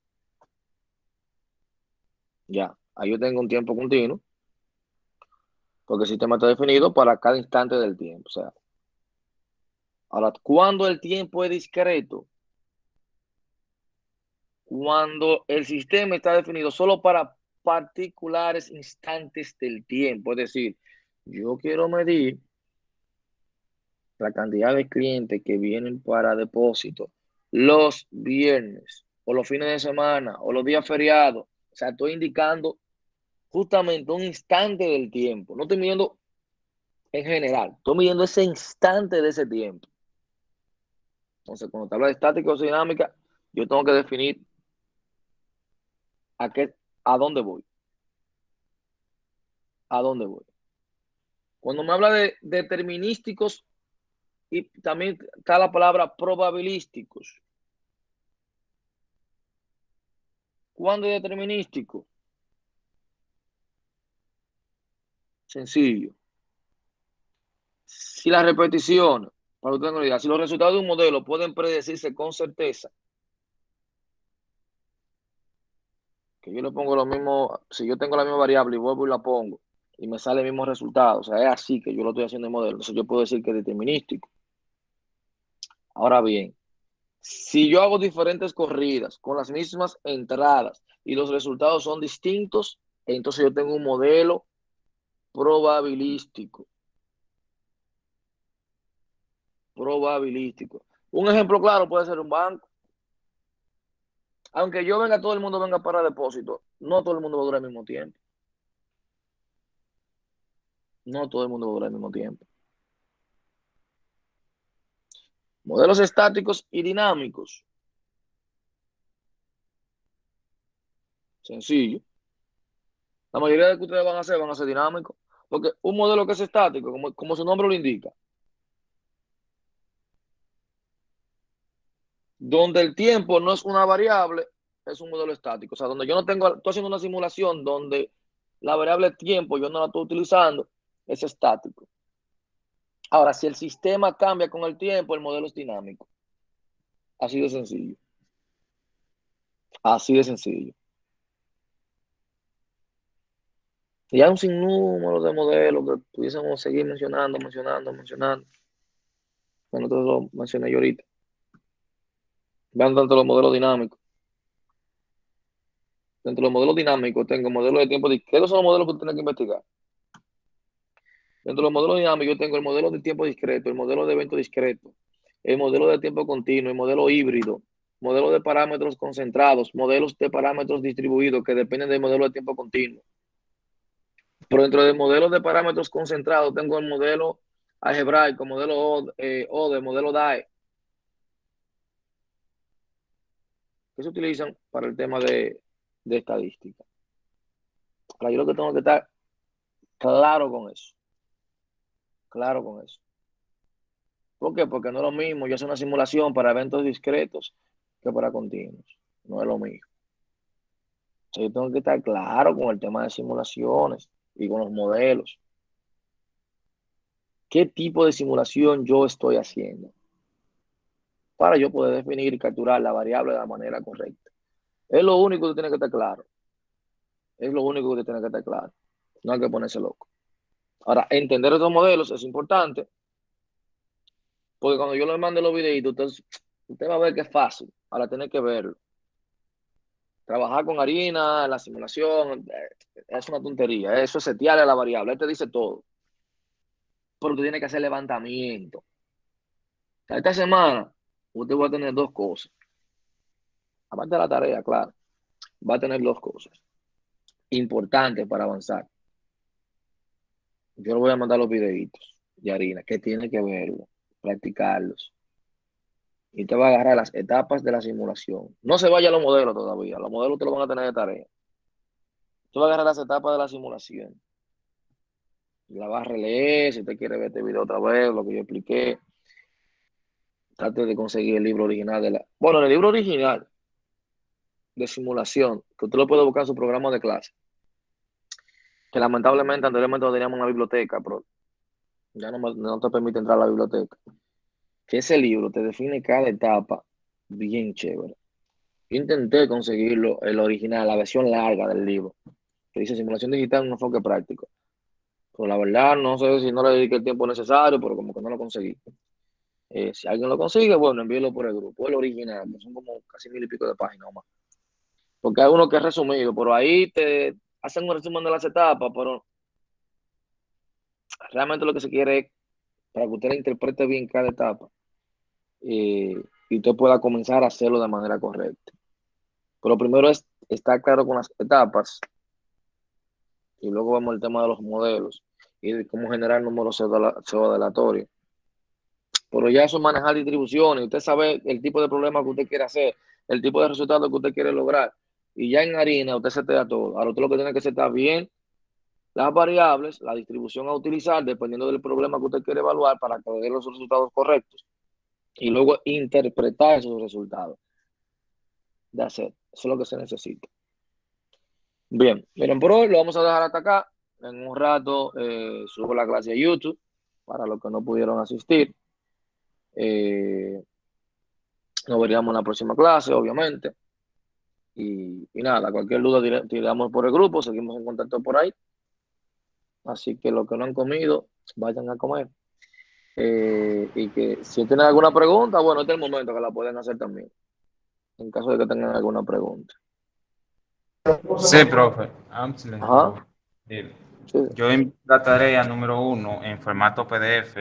Ya, ahí yo tengo un tiempo continuo, porque el sistema está definido para cada instante del tiempo. O sea, ahora, cuando el tiempo es discreto, cuando el sistema está definido solo para particulares instantes del tiempo, es decir, yo quiero medir la cantidad de clientes que vienen para depósito los viernes o los fines de semana o los días feriados. O sea, estoy indicando justamente un instante del tiempo. No estoy midiendo en general, estoy midiendo ese instante de ese tiempo. Entonces, cuando te habla de estática o dinámica, yo tengo que definir a dónde voy. A dónde voy. Cuando me habla de determinísticos, y también está la palabra probabilísticos. ¿Cuándo es determinístico? Sencillo. Si las repeticiones, para que tengan una idea, si los resultados de un modelo pueden predecirse con certeza, que yo le pongo lo mismo, si yo tengo la misma variable y vuelvo y la pongo y me sale el mismo resultado, o sea, es así que yo lo estoy haciendo en modelo, entonces yo puedo decir que es determinístico. Ahora bien, si yo hago diferentes corridas con las mismas entradas y los resultados son distintos, entonces yo tengo un modelo probabilístico. Probabilístico. Un ejemplo claro puede ser un banco. Aunque yo venga, todo el mundo venga para depósito, no todo el mundo va a durar el mismo tiempo. No todo el mundo va a durar el mismo tiempo. Modelos estáticos y dinámicos. Sencillo. La mayoría de que ustedes van a ser dinámicos. Porque un modelo que es estático, como su nombre lo indica, donde el tiempo no es una variable, es un modelo estático. O sea, donde yo no tengo, estoy haciendo una simulación donde la variable tiempo yo no la estoy utilizando, es estático. Ahora, si el sistema cambia con el tiempo, el modelo es dinámico. Así de sencillo. Así de sencillo. Y hay un sinnúmero de modelos que pudiésemos seguir mencionando. Bueno, todos lo mencioné yo ahorita. Vean tanto los modelos dinámicos. Dentro de los modelos dinámicos tengo modelos de tiempo discreto. ¿Qué son los modelos que tienen que investigar? Dentro de los modelos dinámicos tengo el modelo de tiempo discreto, el modelo de evento discreto, el modelo de tiempo continuo, el modelo híbrido, modelo de parámetros concentrados, modelos de parámetros distribuidos que dependen del modelo de tiempo continuo. Pero dentro del modelo de parámetros concentrados tengo el modelo algebraico, modelo ODE, modelo DAE, que se utilizan para el tema de estadística. Ahora, yo lo que tengo que estar claro con eso. Claro con eso. ¿Por qué? Porque no es lo mismo yo hacer una simulación para eventos discretos que para continuos. No es lo mismo. O sea, yo tengo que estar claro con el tema de simulaciones y con los modelos. ¿Qué tipo de simulación yo estoy haciendo? Para yo poder definir y capturar la variable de la manera correcta. Es lo único que usted tiene que estar claro. Es lo único que usted tiene que estar claro. No hay que ponerse loco. Ahora, entender estos modelos es importante, porque cuando yo le mande los videitos, usted va a ver que es fácil. Ahora tiene que verlo. Trabajar con harina, la simulación, es una tontería. Eso es setearle a la variable. Él te dice todo. Pero tú tienes que hacer levantamiento. Esta semana, usted va a tener dos cosas. aparte de la tarea, claro, va a tener dos cosas importantes para avanzar. Yo le voy a mandar los videitos de harina, que tiene que verlo, practicarlos. Y te va a agarrar las etapas de la simulación. No se vaya a los modelos todavía, los modelos te lo van a tener de tarea. Tú vas a agarrar las etapas de la simulación. Y la vas a releer, si usted quiere ver este video otra vez, lo que yo expliqué. Trate de conseguir el libro original de la... Bueno, el libro original de simulación, que usted lo puede buscar en su programa de clase, que lamentablemente anteriormente no teníamos una biblioteca, pero ya no te permite entrar a la biblioteca. Que ese libro te define cada etapa bien chévere. Yo intenté conseguirlo, el original, la versión larga del libro, que dice simulación digital en un enfoque práctico. Pero la verdad, no sé si no le dediqué el tiempo necesario, pero como que no lo conseguí. Si alguien lo consigue, bueno, envíelo por el grupo. El original, que son como casi 1000 y pico de páginas o más. Porque hay uno que es resumido, pero ahí te hacen un resumen de las etapas, pero realmente lo que se quiere es para que usted la interprete bien cada etapa y usted pueda comenzar a hacerlo de manera correcta. Pero primero es estar claro con las etapas y luego vemos el tema de los modelos y de cómo generar números pseudo-aleatorios. Pero ya eso es manejar distribuciones, usted sabe el tipo de problema que usted quiere hacer, el tipo de resultado que usted quiere lograr. Y ya en harina usted se te da todo. Ahora usted lo que tiene que setar bien las variables, la distribución a utilizar dependiendo del problema que usted quiere evaluar para que dé los resultados correctos. Y luego interpretar esos resultados. De hacer. Eso es lo que se necesita. Bien, miren, por hoy lo vamos a dejar hasta acá. En un rato subo la clase a YouTube para los que no pudieron asistir. Nos veríamos en la próxima clase, obviamente. Y nada, cualquier duda tiramos por el grupo, seguimos en contacto por ahí. Así que los que no han comido, vayan a comer. Y que si tienen alguna pregunta, bueno, este es el momento que la pueden hacer también. En caso de que tengan alguna pregunta. Sí, profe. Excelente, Ajá. profe. Sí. Yo envío la tarea número 1 en formato PDF.